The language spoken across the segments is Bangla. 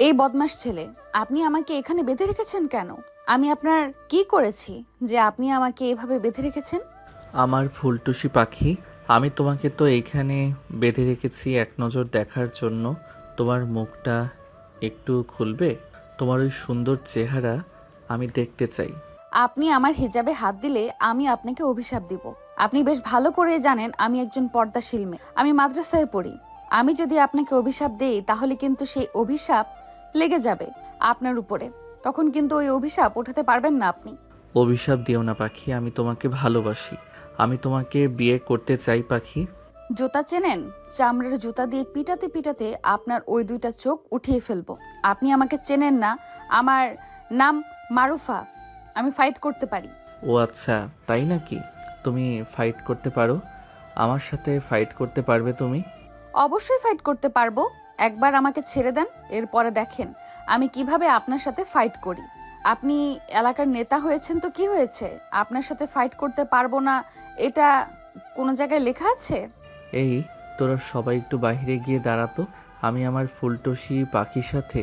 এই বদমাস ছেলে, আপনি আমাকে এখানে বেঁধে রেখেছেন কেন? আমি আপনার কি করেছি যে আপনি আমাকে এভাবে বেঁধে রেখেছেন? আমার ফুলটুসি পাখি, আমি তোমাকে তো এইখানে বেঁধে রেখেছি এক নজর দেখার জন্য। তোমার মুখটা একটু খুলবে? তোমার ওই সুন্দর চেহারা আমি দেখতে চাই। আপনি আমার হিজাবে হাত দিলে আমি আপনাকে অভিশাপ দিব। আপনি বেশ ভালো করে জানেন আমি একজন পর্দাশীল মেয়ে, আমি মাদ্রাসায় পড়ি। আমি যদি আপনাকে অভিশাপ দেই তাহলে কিন্তু সেই অভিশাপ লেগে যাবে আপনার উপরে। তখন কিন্তু ওই অভিশাপ ওঠাতে পারবেন না আপনি। অভিশাপ দিও না পাখি, আমি তোমাকে ভালোবাসি। আমি তোমাকে বিয়ে করতে চাই পাখি। জুতা চেনেন? চামড়ার জুতা দিয়ে পিটাতে পিটাতে আপনার ওই দুইটা চোখ উঠিয়ে ফেলবো। আপনি আমাকে চেনেন না। আমার নাম মারুফা। আমি ফাইট করতে পারি। ও আচ্ছা, তাই নাকি? তুমি ফাইট করতে পারো? আমার সাথে ফাইট করতে পারবে তুমি? অবশ্যই ফাইট করতে পারবো। একবার আমাকে ছেড়ে দেন, এরপরে দেখেন আমি কিভাবে আপনার সাথে ফাইট করি। আপনি এলাকার নেতা হয়েছেন তো কি হয়েছে? আপনার সাথে ফাইট করতে পারবো না এটা কোনো জায়গায় লেখা আছে? এই, তোরা সবাই একটু বাইরে গিয়ে দাঁড়াতো, আমি আমার ফুলটুসি পাখির সাথে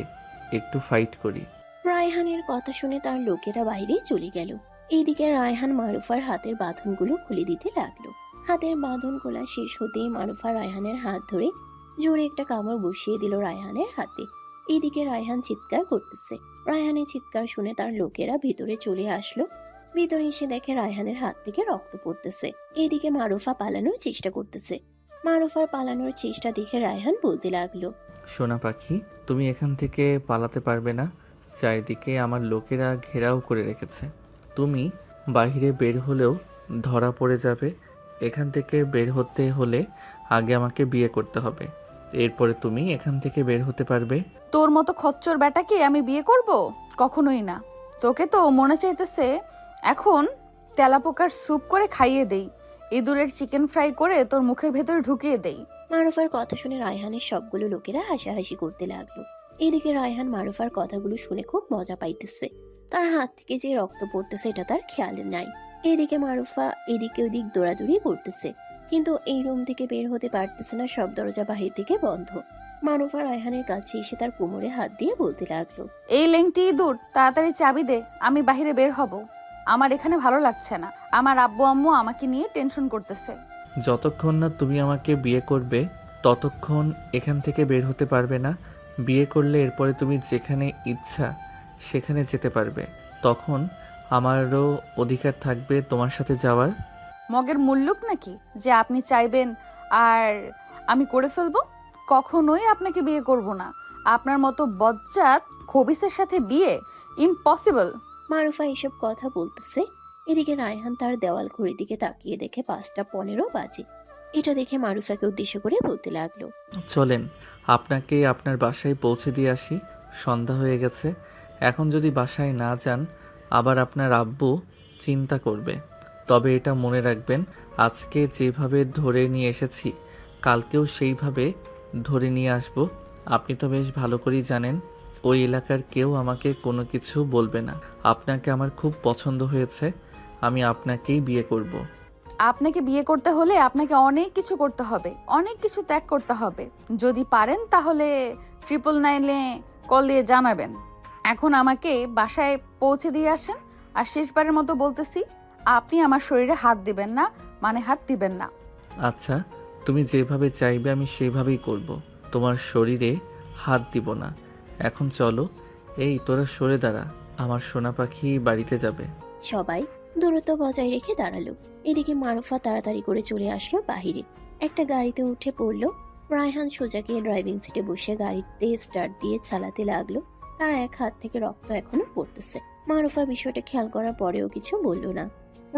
একটু ফাইট করি। রায়হানের কথা শুনে তার লোকেরা বাইরে চলে গেল। এইদিকে রায়হান মারুফার হাতের বাঁধনগুলো খুলে দিতে লাগলো। হাতের বাঁধন খোলা শেষ হতেই মারুফা রায়হানের হাত ধরে জোরে একটা কামড় বসিয়ে দিল রায়হানের হাতে। এইদিকে রায়হান চিৎকার করতেছে। রায়হানের চিৎকার শুনে তার লোকেরা ভিতরে চলে আসলো। ভিতরে এসে দেখে রায়হানের হাত থেকে রক্ত পড়তেছে। এইদিকে মারুফা পালানোর চেষ্টা করতেছে। মারুফার পালানোর চেষ্টা দেখে রায়হান বলতে লাগলো, সোনা পাখি, তুমি এখান থেকে পালাতে পারবে না। চারিদিকে আমার লোকেরা ঘেরাও করে রেখেছে। তুমি বাইরে বের হলেও ধরা পড়ে যাবে। এখান থেকে বের হতে হলে আগে আমাকে বিয়ে করতে হবে, এরপরে তুমি এখান থেকে বের হতে পারবে। তোর মতো খচ্চর বেটাকে আমি বিয়ে করব? কখনোই না। তোকে তো মনে চাইতেছে এখন তেলাপোকার স্যুপ করে খাইয়ে দেই, ইঁদুরের চিকেন ফ্রাই করে তোর মুখের ভেতরে ঢুকিয়ে দেই। মারুফার কথা শুনে রায়হানের সবগুলো লোকেরা হাসাহাসি করতে লাগলো। এদিকে রায়হান মারুফার কথাগুলো শুনে খুব মজা পাইতেছে। তার হাত থেকে যে রক্ত পড়তেছে এটা তার খেয়াল নাই। এদিকে মারুফা এদিকে ওদিক দৌড়াদৌড়ি করতেছে, কিন্তু এই রুম থেকে বের হতে পারতেছে না, সব দরজা বাহির থেকে বন্ধ। মারুফা রায়হানের কাছে এসে তার কোমরে হাত দিয়ে বলতে লাগলো, এই লেংটি ইঁদুর, তাড়াতাড়ি চাবি দে, আমি বাইরে বের হব। আমার এখানে ভালো লাগছে না। আমার আব্বু আম্মু আমাকে নিয়ে টেনশন করতেছে। যতক্ষণ না তুমি আমাকে বিয়ে করবে ততক্ষণ এখান থেকে বের হতে পারবে না। বিয়ে করলে এরপরে তুমি যেখানে ইচ্ছা সেখানে যেতে পারবে। তখন আমারও অধিকার থাকবে তোমার সাথে যাওয়ার। মগের মুল্লুক নাকি যে আপনি চাইবেন আর আমি করে ফেলবো? কখনোই আপনাকে বিয়ে করব না। আপনার মতো বজ্জাত খবিসের সাথে বিয়ে ইম্পসিবল। মারুফা এসব কথা বলতেছে। এদিকে রায়হান তার দেওয়াল ঘড়ির দিকে তাকিয়ে দেখে 5:15 বাজে। এটা দেখে মারুফাকে উদ্দেশ্য করে বলতে লাগলো, চলেন, আপনাকে আপনার বাসায় পৌঁছে দিয়ে আসি। সন্ধ্যা হয়ে গেছে। এখন যদি বাসায় না যান আবার আপনার আব্বু চিন্তা করবে। তবে এটা মনে রাখবেন, আজকে যেভাবে ধরে নিয়ে এসেছি কালকেও সেইভাবে ধরে নিয়ে আসব। আপনি তো বেশ ভালো করেই জানেন ওই এলাকার কেউ আমাকে কোনো কিছু বলবে না। আপনাকে আমার খুব পছন্দ হয়েছে। আমি আপনাকেই বিয়ে করব। আপনাকে বিয়ে করতে হলে আপনাকে অনেক কিছু করতে হবে, অনেক কিছু ত্যাগ করতে হবে। যদি পারেন তাহলে 999-এ কল দিয়ে জানাবেন। এখন আমাকে বাসায় পৌঁছে দিয়ে আসেন। আর শেষবারের মতো বলতেছি, আপনি আমার শরীরে হাত দিবেন না, মানে হাত দিবেন না। আচ্ছা, তুমি যেভাবে চাইবে আমি সেইভাবেই করব। তোমার শরীরে হাত দিব না। এখন চলো। এই, তোরা সরে দাঁড়া, আমার সোনা পাখি বাড়িতে যাবে। সবাই দূরত্ব বজায় রেখে দাঁড়ালো। এদিকে মারুফা তাড়াতাড়ি করে চলে আসলো বাহিরে। একটা গাড়িতে উঠে পড়লো। রায়হান সোজা গিয়ে ড্রাইভিং সিটে বসে গাড়িতে স্টার্ট দিয়ে চালাতে লাগলো। তার এক হাত থেকে রক্ত এখনো পড়তেছে। মারুফা বিষয়টা খেয়াল করার পরেও কিছু বলল না।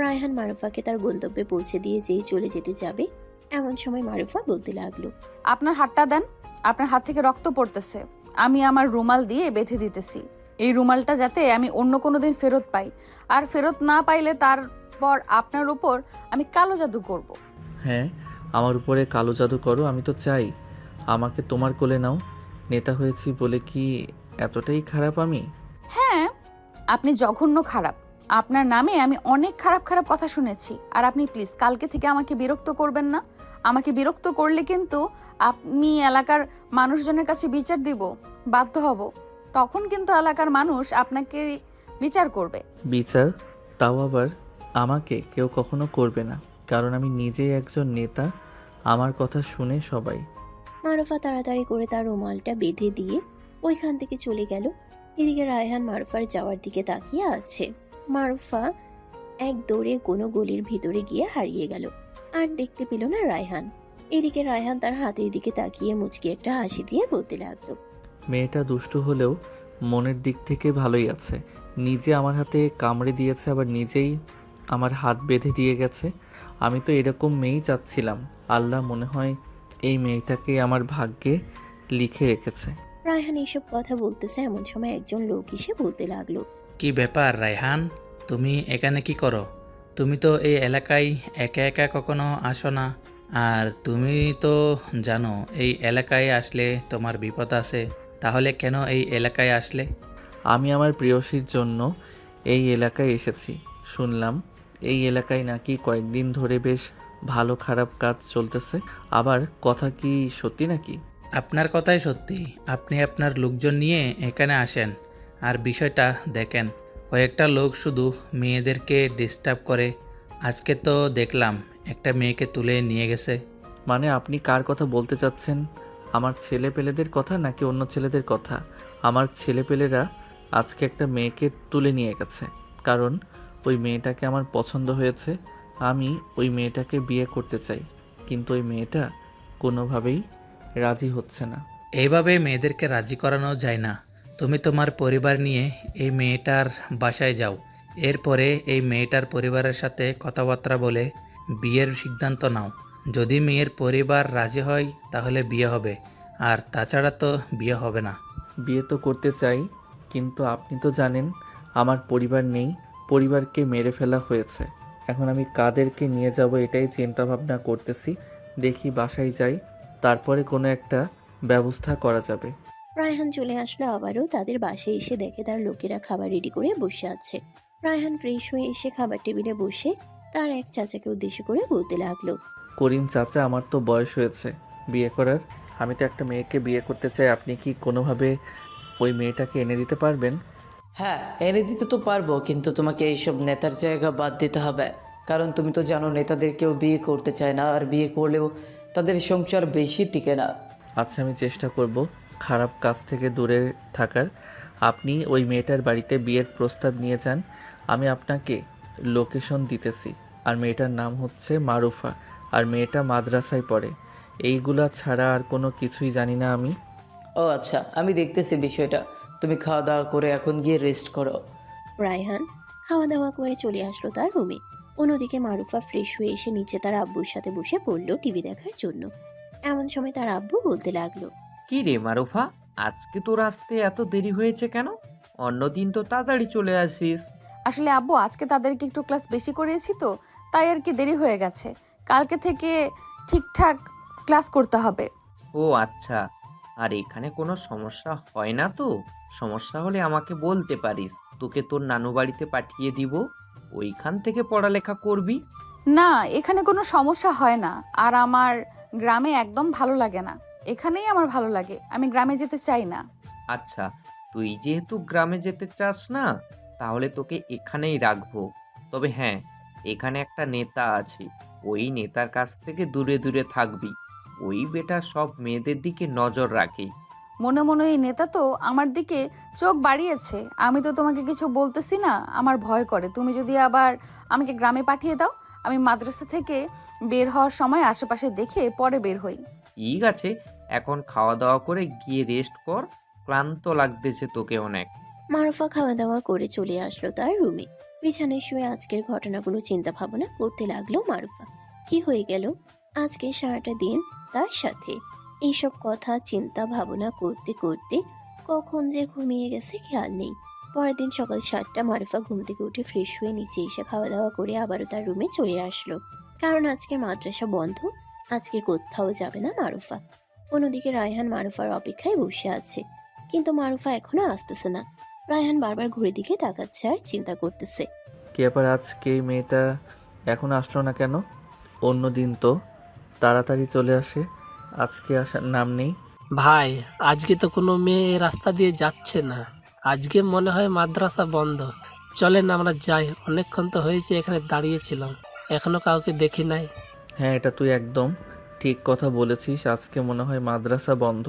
রায়হান মারুফাকে তার গন্তব্যে পৌঁছে দিয়ে যেই চলে যেতে যাবে এমন সময় মারুফা বলতে লাগলো, আপনার হাতটা দেন। আপনার হাত থেকে রক্ত পড়তেছে। আমি আমার রুমাল দিয়ে বেঁধে দিতেছি। এই রুমালটা যাতে আমি অন্য কোনো দিন ফেরত পাই, আর ফেরত না পাইলে তারপর আপনার উপর আমি কালো জাদু করব। হ্যাঁ, আমার উপরে কালো জাদু করো, আমি তো চাই। আমাকে তোমার কোলে নাও। নেতা হয়েছি বলে কি এতটাই খারাপ আমি? হ্যাঁ, আপনি জঘন্য খারাপ। আপনার নামে আমি অনেক খারাপ খারাপ কথা শুনেছি। আর আপনি প্লিজ কালকে থেকে আমাকে বিরক্ত করবেন না। আমাকে বিরক্ত করলে কিন্তু আমি এলাকার মানুষজনের কাছে বিচার দিব, বাধ্য হব। তখন কিন্তু এলাকার মানুষ আপনাকে বিচার করবে। বিচার? তাও আবার আমাকে কেউ কখনো করবে না, কারণ আমি নিজেই একজন নেতা। আমার কথা শুনে সবাই। মারুফা তাড়াতাড়ি করে তার রুমালটা বেঁধে দিয়ে ওইখান থেকে চলে গেল। এদিকে রায়হান মারুফার যাওয়ার দিকে তাকিয়ে আছে। মারুফা এক দৌড়ে কোনো গলির ভিতরে গিয়ে হারিয়ে গেল, আর দেখতে পেল না রায়হান। এদিকে রায়হান তার হাতের দিকে তাকিয়ে মুচকি একটা হাসি দিয়ে বলতে লাগলো, মেয়েটা দুষ্টু হলেও মনের দিক থেকে ভালোই আছে। নিজে আমার হাতে কামড়ে দিয়েছে, আবার নিজেই আমার হাত বেঁধে দিয়ে গেছে। আমি তো এরকম মেয়েই চাচ্ছিলাম। আল্লাহ মনে হয় এই মেয়েটাকে আমার ভাগ্যে লিখে রেখেছে। রায়হান এইসব কথা বলতেছে এমন সময় একজন লোক এসে বলতে লাগলো, কি ব্যাপার রায়হান, তুমি এখানে কি করো? তুমি তো এই এলাকায় একা একা কখনো আসো না, আর তুমি তো জানো এই এলাকায় আসলে তোমার বিপদ আছে, তাহলে কেন এই এলাকায় আসলে? আমি আমার প্রেয়সীর জন্য এই এলাকায় এসেছি। শুনলাম এই এলাকায় নাকি কয়েকদিন ধরে বেশ ভালো খারাপ কাজ চলতেছে। আবার কথা কি সত্যি নাকি? আপনার কথাই সত্যি। আপনি আপনার লোকজন নিয়ে এখানে আসেন, আর বিষয়টা দেখেন। কয়েকটা লোক শুধু মেয়েদেরকে ডিস্টার্ব করে। আজকে তো দেখলাম একটা মেয়েকে তুলে নিয়ে গেছে। মানে আপনি কার কথা বলতে চাচ্ছেন? আমার ছেলেপেলেদের কথা নাকি অন্য ছেলেদের কথা? আমার ছেলেপেলেরা আজকে একটা মেয়েকে তুলে নিয়ে গেছে, কারণ ওই মেয়েটাকে আমার পছন্দ হয়েছে। আমি ওই মেয়েটাকে বিয়ে করতে চাই, কিন্তু ওই মেয়েটা কোনোভাবেই রাজি হচ্ছে না। এইভাবে মেয়েদেরকে রাজি করানো যায় না। তুমি তোমার পরিবার নিয়ে এই মেয়েটার বাসায় যাও। এরপরে এই মেয়েটার পরিবারের সাথে কথাবার্তা বলে বিয়ের সিদ্ধান্ত নাও। যদি মেয়ের পরিবার রাজি হয় তাহলে বিয়ে হবে, আর তাছাড়া তো বিয়ে হবে না। বিয়ে তো করতে চাই, কিন্তু আপনি তো জানেন আমার পরিবার নেই। পরিবারকে মেরে ফেলা হয়েছে। এখন আমি কাদেরকে নিয়ে যাব এটাই চিন্তা ভাবনা করতেছি। দেখি বাসায় যাই, তারপরে কোনো একটা ব্যবস্থা করা যাবে। রায়হান চলে আসলো আবারও তাদের বাসায়। এসে দেখে তার লোকেরা খাবার রেডি করে বসে আছে। রায়হান ফ্রেশ হয়ে এসে খাবার টেবিলে বসে তার এক চাচাকে উদ্দেশ্য করে বলতে লাগলো, করিম চাচা, আমার তো বয়স হয়েছে বিয়ে করার। আমি তো একটা মেয়েকে বিয়ে করতে চাই। আপনি কি কোনোভাবে ওই মেয়েটাকে এনে দিতে পারবেন? হ্যাঁ, এনে দিতে তো পারবো, কিন্তু তোমাকে এইসব নেতার জায়গা বাদ দিতে হবে। কারণ তুমি তো জানো নেতাদের কেউ বিয়ে করতে চায় না, আর বিয়ে করলেও তাদের সংসার বেশি টিকে না। আচ্ছা, আমি চেষ্টা করব খারাপ কাজ থেকে দূরে থাকার। আপনি ওই মেয়েটার বাড়িতে বিয়ের প্রস্তাব নিয়ে যান। আমি আপনাকে লোকেশন দিতেছি। আর মেয়েটার নাম হচ্ছে মারুফা, আর মেয়েটা মাদ্রাসায় পড়ে। এইগুলা ছাড়া আর কোনো কিছুই জানি না আমি। ও আচ্ছা, আমি দেখতেছি বিষয়টা। তুমি খাওয়া দাওয়া করে এখন গিয়ে রেস্ট করো। রায়হান খাওয়া দাওয়া করে চলে আসলো তার রুমে। অন্যদিকে মারুফা ফ্রেশ হয়ে এসে নিচে তার আব্বুর সাথে বসে পড়লো টিভি দেখার জন্য। এমন সময় তার আব্বু বলতে লাগলো, কি রে মারুফা, আজকে তোর আসতে এত দেরি হয়েছে কেন? অন্যদিন তো তাড়াতাড়ি চলে আসিস। আসলে আব্বু আজকে তাদেরকে একটু ক্লাস বেশি করিয়েছি তো, তাই আর কি দেরি হয়ে গেছে। কালকে থেকে ঠিকঠাক ক্লাস করতে হবে। ও আচ্ছা, আর এখানে কোনো সমস্যা হয় না তো? সমস্যা হলে আমাকে বলতে পারিস, তোকে তোর নানু বাড়িতে পাঠিয়ে দিব, ওইখান থেকে পড়ালেখা করবি। না, এখানে কোনো সমস্যা হয় না। আর আমার গ্রামে একদম ভালো লাগে না। এখানেই আমার ভালো লাগে। আমি গ্রামে যেতে চাই না। আচ্ছা, তুই যেহেতু গ্রামে যেতে চাস না, তাহলে তোকে এখানেই রাখবো। তবে হ্যাঁ, এখানে একটা নেতা আছে, ওই নেতার কাছ থেকে দূরে দূরে থাকবি। ওই বেটা সব মেয়েদের দিকে নজর রাখে। মনে মনে এই নেতা তো আমার দিকে চোখ বাড়িয়েছে। আমি তো তোমাকে কিছু বলতেছি না, আমার ভয় করে। তুমি যদি আবার আমাকে গ্রামে পাঠিয়ে দাও, আমি মাদ্রাসা থেকে বের হওয়ার সময় আশেপাশে দেখে পরে বের হই। ঠিক আছে, এখন খাওয়া দাওয়া করে গিয়ে রেস্ট কর, ক্লান্ত লাগতেছে তোকে অনেক। মারুফা খাওয়া দাওয়া করে চলে আসলো তার রুমে। বিছানায় শুয়ে আজকের ঘটনাগুলো চিন্তা ভাবনা করতে লাগলো মারুফা। কি হয়ে গেল আজকে সারাটা দিন তার সাথে? এইসব কথা চিন্তা ভাবনা করতে করতে কখন যে ঘুমিয়ে গেছে খেয়াল নেই। পরের দিন সকাল 7টা মারুফা ঘুম থেকে উঠে ফ্রেশ হয়ে নিচে এসে খাওয়া দাওয়া করে আবারও তার রুমে চলে আসলো। কারণ আজকে মাদ্রাসা বন্ধ, আজকে কোথাও যাবে না মারুফা। অন্যদিকে রায়হান মারুফার অপেক্ষায় বসে আছে, কিন্তু মারুফা এখনো আসতেছে না। রায়হান বারবার ঘুরে দিকে তাকাচ্ছে আর চিন্তা করতেছে। কি ব্যাপার, আজকে এই মেয়েটা এখন আসলো না কেন? অন্য দিন তো তাড়াতাড়ি চলে আসে, আজকে আসার নাম নেই। ভাই, আজকে তো কোনো মেয়ে এই রাস্তা দিয়ে যাচ্ছে না। আজকে মনে হয় মাদ্রাসা বন্ধ। চলেন আমরা যাই, অনেকক্ষণ তো হয়েছে এখানে দাঁড়িয়েছিলাম, এখনো কাউকে দেখি নাই। হ্যাঁ, এটা তুই একদম ঠিক কথা বলেছিস। আজকে মনে হয় মাদ্রাসা বন্ধ,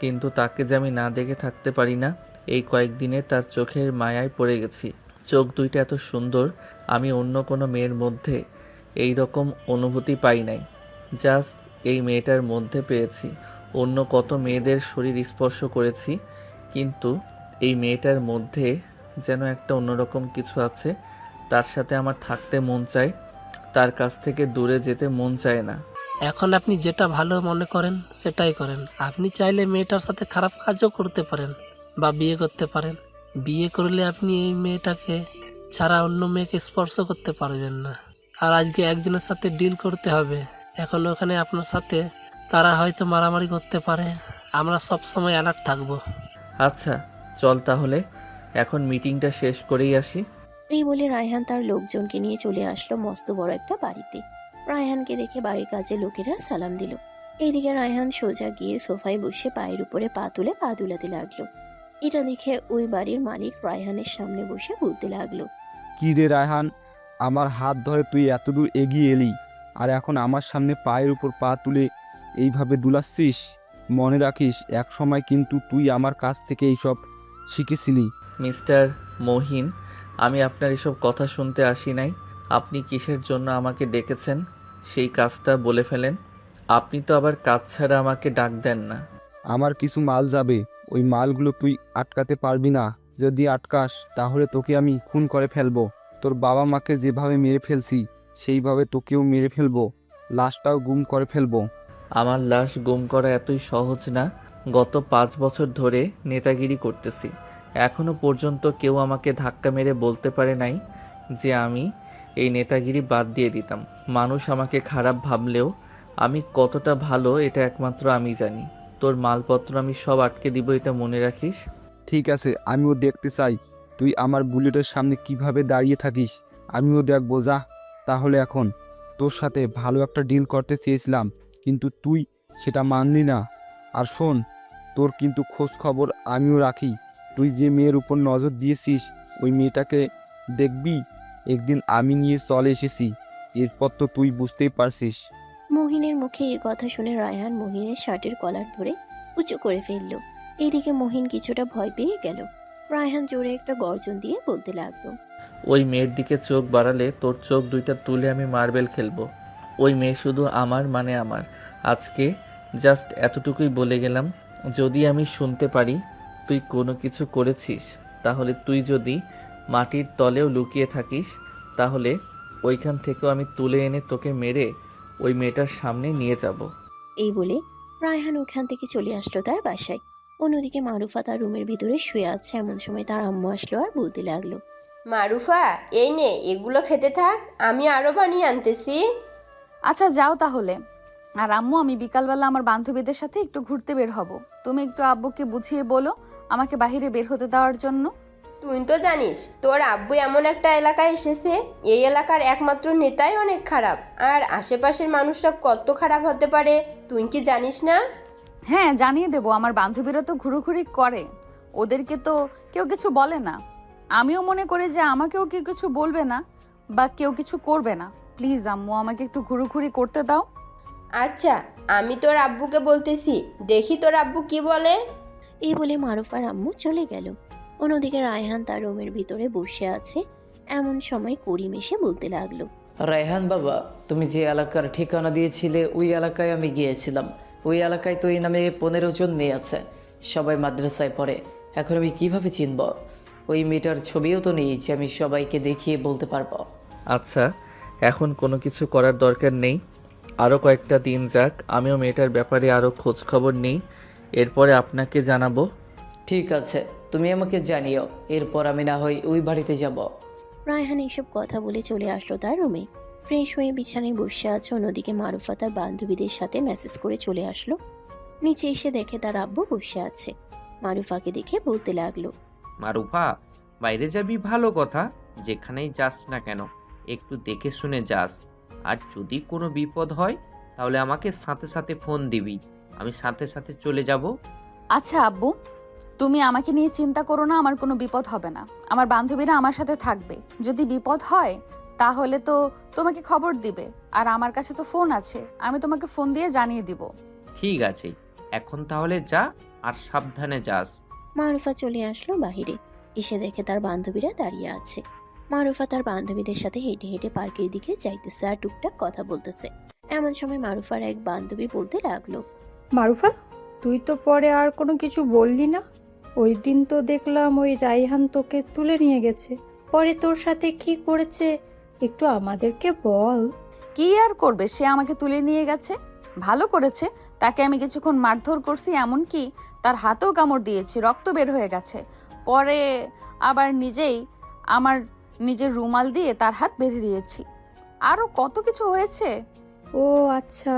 কিন্তু তাকে যে আমি না দেখে থাকতে পারি না। এই কয়েকদিনে তার চোখের মায়ায় পড়ে গেছি। চোখ দুইটা এত সুন্দর, আমি অন্য কোনো মেয়ের মধ্যে এই রকম অনুভূতি পাই নাই। জাস্ট এই মেয়েটার মধ্যে পেয়েছি। অন্য কত মেয়েদের শরীর স্পর্শ করেছি, কিন্তু এই মেয়েটার মধ্যে যেন একটা অন্যরকম কিছু আছে। তার সাথে আমার থাকতে মন চায়, তার কাছ থেকে দূরে যেতে মন চায় না। এখন আপনি যেটা ভালো মনে করেন সেটাই করেন। আপনি চাইলে মেয়েটার সাথে খারাপ কাজও করতে পারেন বা বিয়ে করতে পারেন। বিয়ে করলে আপনি এই মেয়েটাকে ছাড়া অন্য মেয়েকে স্পর্শ করতে পারবেন না। আর আজকে একজনের সাথে ডিল করতে হবে। এখন ওখানে আপনার সাথে তারা হয়তো মারামারি করতে পারে। আমরা সব সময় অ্যালার্ট থাকবো। আচ্ছা, চল তাহলে এখন মিটিংটা শেষ করেই আসি। এই বলে রায়হান তার লোকজনকে নিয়ে চলে আসলো মস্ত বড় একটা বাড়িতে। রায়হানকে দেখে বাড়ির কাজে লোকেরা সালাম দিল। এইদিকে রায়হান সোজা গিয়ে সোফায় বসে পায়ের উপরে পা তুলে পা দুলাতে লাগলো। এটা দেখে ওই বাড়ির মালিক রায়হানের সামনে বসে বলতে লাগলো, কি রে রায়হান, আমার হাত ধরে তুই এতদূর এগিয়ে এলি, আর এখন আমার সামনে পায়ের উপর পা তুলে এইভাবে দুলাচ্ছিস? মনে রাখিস, এক সময় কিন্তু তুই আমার কাছ থেকে এইসব শিখেছিলি। মিস্টার মহিন, আমি আপনার এসব কথা শুনতে আসি নাই। আপনি কিসের জন্য আমাকে ডেকেছেন সেই কাজটা বলে ফেলেন। আপনি তো আবার কাজ ছাড়া আমাকে ডাক দেন না। আমার কিছু মাল যাবে, ওই মালগুলো তুই আটকাতে পারবি না। যদি আটকাস তাহলে তোকে আমি খুন করে ফেলবো। তোর বাবা মাকে যেভাবে মেরে ফেলছি সেইভাবে তোকেও মেরে ফেলবো, লাশটাও গুম করে ফেলবো। আমার লাশ গুম করা এতই সহজ না। গত 5 বছর ধরে নেতাগিরি করতেছি, এখনো পর্যন্ত কেউ আমাকে ধাক্কা মেরে বলতে পারে নাই যে আমি এই নেতাগিরি বাদ দিয়ে দিতাম। মানুষ আমাকে খারাপ ভাবলেও আমি কতটা ভালো এটা একমাত্র আমি জানি। তোর মালপত্র আমি সব আটকে দিব, এটা মনে রাখিস। ঠিক আছে, আমিও দেখতে চাই তুই আমার বুলেটের সামনে কিভাবে দাঁড়িয়ে থাকিস। আমিও দেখবো। যা তাহলে। এখন তোর সাথে ভালো একটা ডিল করতে চেয়েছিলাম, কিন্তু তুই সেটা মানলি না। আর শোন, তোর কিন্তু খোঁজ খবর আমিও রাখি। তুই যে মেয়ের উপর নজর দিয়েছিস ওই মেয়েটাকে দেখবি একদিন আমি নিয়ে চলে এসেছি। এরপর তো তুই বুঝতেই পারছিস। মহিনের মুখে এই কথা শুনে রায়হান মহিনের শার্টের কলার ধরে উঁচু করে ফেললো। এইদিকে মহিন কিছুটা ভয় পেয়ে গেল। রায়হান জোরে একটা গর্জন দিয়ে বলতে লাগলো, ওই মেয়ের দিকে চোখ বাড়ালে তোর চোখ দুইটা তুলে আমি মার্বেল খেলবো। ওই মেয়ে শুধু আমার, মানে আমার। আজকে জাস্ট এতটুকুই বলে গেলাম। যদি আমি শুনতে পারি তুই কোনো কিছু করেছিস, তাহলে তুই যদি মাটির তলেও লুকিয়ে থাকিস, তাহলে ওইখান থেকেও আমি তুলে এনে তোকে মেরে ওই মেয়েটার সামনে নিয়ে যাব। এই বলে রায়হান ওখান থেকে চলে আসলো তার বাসায়। অন্যদিকে মারুফা তার রুমের ভিতরে শুয়ে আছে। এমন সময় তার আম্মু আসলো আর বলতে লাগলো, মারুফা, এই নে, এগুলো খেতে থাক, আমি আরো বানিয়ে আনতেছি। আচ্ছা যাও তাহলে। আর আম্মু, আমি বিকালবেলা আমার বান্ধবীদের সাথে একটু ঘুরতে বের হব। তুমি একটু আব্বুকে বুঝিয়ে বলো আমাকে বাইরে বের হতে দেওয়ার জন্য। তুই তো জানিস তোর আব্বু এমন একটা এলাকায় এসেছে, এই এলাকার একমাত্র নেতাই অনেক খারাপ, আর আশেপাশের মানুষরা কত খারাপ হতে পারে তুই কি জানিস না? হ্যাঁ, জানিয়ে দেবো। আমার বান্ধবীরা তো ঘুরোঘুরি করে, ওদেরকে তো কেউ কিছু বলে না। আমিও মনে করি যে আমাকেও কেউ কিছু বলবে না বা কেউ কিছু করবে না। প্লিজ আম্মু, আমাকে একটু ঘুরোঘুরি করতে দাও। আচ্ছা, আমি তোর আব্বুকে বলতেছি, দেখি তোর আব্বু কি বলে। এই বলে মারুফার আম্মু চলে গেল। অন্যদিকে রায়হান তার রুমের ভিতরে বসে আছে। এমন সময় করিম এসে বলতে লাগলো, রায়হান বাবা, তুমি যে এলাকার ঠিকানা দিয়েছিলে ওই এলাকায় আমি গিয়েছিলাম। ওই এলাকায় তো এই নামে 15 জন মেয়ে আছে, সবাই মাদ্রাসায় পড়ে। এখন আমি কিভাবে চিনব? ওই মেয়েটার ছবিও তো নেই যে আমি সবাইকে দেখিয়ে বলতে পারবো। আচ্ছা, এখন কোনো কিছু করার দরকার নেই। আরও কয়েকটা দিন যাক, আমিও মেয়েটার ব্যাপারে আরও খোঁজ খবর নেই, এরপরে আপনাকে জানাবো। ঠিক আছে, তুমি আমাকে জানিও, এরপর আমি না হয় ওই বাড়িতে যাব। রায়হান এইসব কথা বলে চলে আসলো তার রুমে। ফ্রেশ হয়ে বিছানায় বসে আছে। অন্যদিকে মারুফা তার বান্ধবীদের সাথে মেসেজ করে চলে আসলো। নিচে এসে দেখে তার আব্বু বসে আছে। মারুফাকে দেখে বলতে লাগলো, মারুফা, বাইরে যাবি ভালো কথা, যেখানেই যাস না কেন একটু দেখে শুনে যাস। আর যদি কোনো বিপদ হয় তাহলে আমাকে সাথে সাথে ফোন দিবি। আমি সাথে সাথে চলে যাব। আচ্ছা আব্বু, তুমি আমাকে নিয়ে চিন্তা করো না, আমার কোনো বিপদ হবে না। আমার বান্ধবীরা আমার সাথে থাকবে। যদি বিপদ হয় তাহলে তো তোমাকে খবর দিবে, আর আমার কাছে তো ফোন আছে, আমি তোমাকে ফোন দিয়ে জানিয়ে দিব। ঠিক আছে, এখন তাহলে যা, আর সাবধানে যাস। মারুফা চলে আসলো বাহিরে। এসে দেখে তার বান্ধবীরা দাঁড়িয়ে আছে। মারুফা তার বান্ধবীদের সাথে হেঁটে হেঁটে পার্কের দিকে যাইতেছে আর টুকটাক কথা বলতেছে। এমন সময় মারুফার এক বান্ধবী বলতে লাগলো, মারুফা, তুই তো পরে আর কোনো কিছু বললি না। ওই দিন তো দেখলাম ওই রাইহান তোকে তুলে নিয়ে গেছে, পরে তোর সাথে কি করেছে একটু আমাদেরকে বল। কি আর করবে, সে আমাকে তুলে নিয়ে গেছে, ভালো করেছে। তাকে আমি কিছুক্ষণ মারধর করছি, এমনকি তার হাতেও কামড় দিয়েছি, রক্ত বের হয়ে গেছে। পরে আবার আমার নিজের রুমাল দিয়ে তার হাত বেঁধে দিয়েছি। আরও কত কিছু হয়েছে। ও আচ্ছা,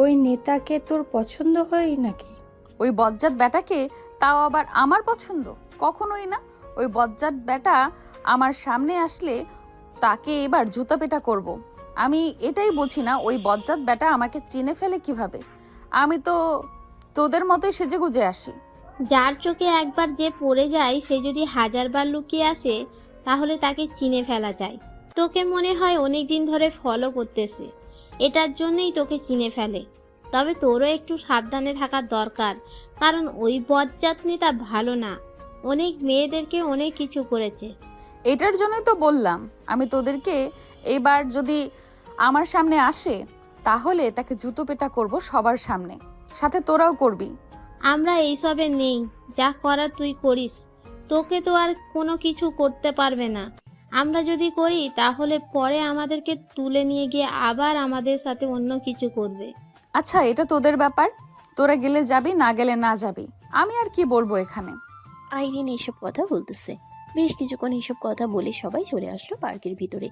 ওই নেতাকে তোর পছন্দ হয় নাকি? ওই বজ্জাত বেটাকে, তাও আবার আমার পছন্দ? কখনোই না। ওই বজ্জাত বেটা আমার সামনে আসলে তাকে এবার জুতা পেটা করব। আমি এটাই বুঝি না, ওই বজ্জাত বেটা আমাকে চিনে ফেলে কিভাবে। আমি তো তোদের মতোই সেজে গুজে আসি। যার চোখে একবার যে পড়ে যায় সে যদি হাজারবার লুকিয়ে আসে তাহলে তাকে চিনে ফেলা যায়। তোকে মনে হয় অনেক দিন ধরে ফলো করতেছে, এটার জন্যই তোকে চিনে ফেলে। তবে তোরও একটু সাবধানে থাকার দরকার, কারণ ওই বজ্জাত নেতা ভালো না, অনেক মেয়েদেরকে অনেক কিছু করেছে। এটার জন্যই তো বললাম, আমি তোদেরকে এবার যদি আমার সামনে আসে তাহলে তাকে জুতো পেটা করব সবার সামনে, সাথে তোরাও করবি। আমরা এইসবে নেই, যা করার তুই করিস, তোকে তো আর কোনো কিছু করতে পারবে না। আমরা যদি করি তাহলে পরে আমাদেরকে তুলে নিয়ে গিয়ে আবার আমাদের সাথে অন্য কিছু করবে। আচ্ছা, এটা তোদের ব্যাপার, তোরা গেলে যাবি, না গেলে না যাবি। আমি আর কি বলবো এখানে। আইরিন এইসব কথা বলতেছে। বেশ কিছুক্ষণ এইসব কথা বলে সবাই চলে আসলো পার্কের ভিতরে।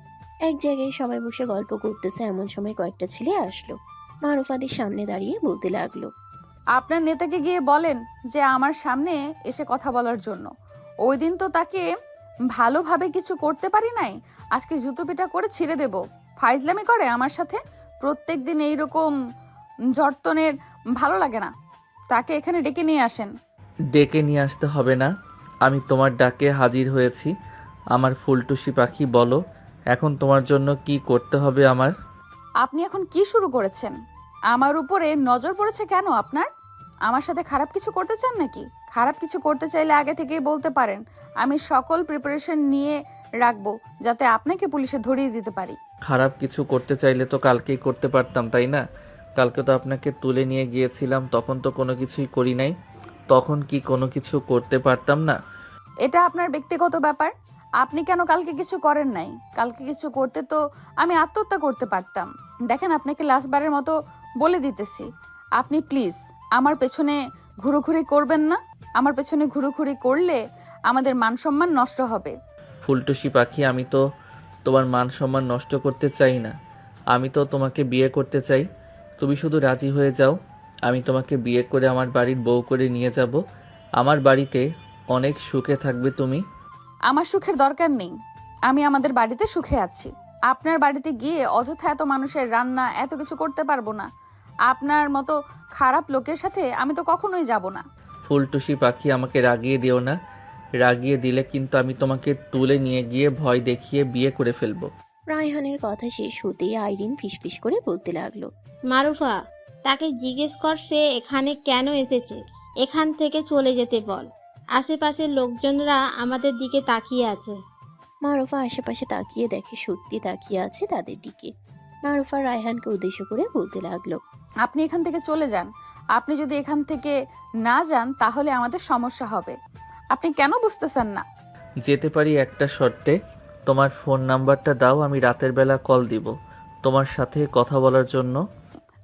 এক জায়গায় সবাই বসে গল্প করতেছে। এমন সময় কয়েকটা ছেলে আসলো। মারুফাদের সামনে দাঁড়িয়ে বলতে লাগলো, আপনার নেতাকে গিয়ে বলেন যে আমার সামনে এসে কথা বলার জন্য। ওই দিন তো তাকে ভালোভাবে কিছু করতে পারি নাই, আজকে জুতো পিটা করে ছিঁড়ে দেব। ফাইজলামি করে আমার সাথে প্রত্যেক দিন এইরকম জর্তনের, ভালো লাগে না। তাকে এখানে ডেকে নিয়ে আসেন। ডেকে নিয়ে আসতে হবে না, আমি তোমার ডাকে হাজির হয়েছি। আমার ফুলটুসি পাখি, বলো এখন তোমার জন্য কি করতে হবে আমার? আপনি এখন কি শুরু করেছেন? আমার উপরে নজর পড়েছে কেন আপনার? আমার সাথে খারাপ কিছু করতে চান নাকি? খারাপ কিছু করতে চাইলে আগে থেকেই বলতে পারেন, আমি সকল প্রিপারেশন নিয়ে রাখবো যাতে আপনাকে পুলিশে ধরিয়ে দিতে পারি। খারাপ কিছু করতে চাইলে তো কালকেই করতে পারতাম, তাই না? কালকে তো আপনাকে তুলে নিয়ে গিয়েছিলাম, তখন তো কোনো কিছুই করি নাই। তখন কি কোনো কিছু করতে পারতাম না? এটা আপনার ব্যক্তিগত ব্যাপার। আপনি কেন কালকে কিছু করেন নাই? কালকে কিছু করতে তো আমি আত্মহত্যা করতে পারতাম। দেখেন, আপনাকে লাস্টবারের মতো বলে দিতেছি, আপনি প্লিজ আমার পেছনে ঘুরোঘুরি করবেন না। আমার পেছনে ঘুরোঘুরি করলে আমাদের মান সম্মান নষ্ট হবে। ফুলটুসি পাখি, আমি তো তোমার মান সম্মান নষ্ট করতে চাই না। আমি তো তোমাকে বিয়ে করতে চাই। তুমি শুধু রাজি হয়ে যাও, আমি তোমাকে বিয়ে করে আমার বাড়ির বউ করে নিয়ে যাব। আমার বাড়িতে অনেক সুখে থাকবে তুমি। আমার সুখের দরকার নেই, আমি আমাদের বাড়িতে সুখে আছি। আপনার বাড়িতে গিয়ে অযথা এত মানুষের রান্না, এত কিছু করতে পারবো না। আপনার মতো খারাপ লোকের সাথে আমি তো কখনোই যাব না। ফুলটুসি পাখি, আমাকে রাগিয়ে দিও না। রাগিয়ে দিলে কিন্তু আমি তোমাকে তুলে নিয়ে গিয়ে ভয় দেখিয়ে বিয়ে করে ফেলবো। রায়হানের কথা শেষ হতেই আইরিন ফিসফিস করে বলতে লাগলো, মারুফা, তাকে জিজ্ঞেস কর সে এখানে কেন এসেছে। এখান থেকে চলে যেতে বল, আশেপাশের লোকজনরা আমাদের দিকে তাকিয়ে আছে। মারুফা আশেপাশে তাকিয়ে দেখে সত্যি তাকিয়ে আছে তাদের দিকে। মারুফা রায়হানকে উদ্দেশ্য করে বলতে লাগলো, আপনি এখান থেকে চলে যান। আপনি যদি এখান থেকে না যান তাহলে আমাদের সমস্যা হবে। আপনি কেন বুঝতেছেন না? যেতে পারি একটা শর্তে। তোমার ফোন নাম্বারটা দাও, আমি রাতের বেলা কল দিব তোমার সাথে কথা বলার জন্য।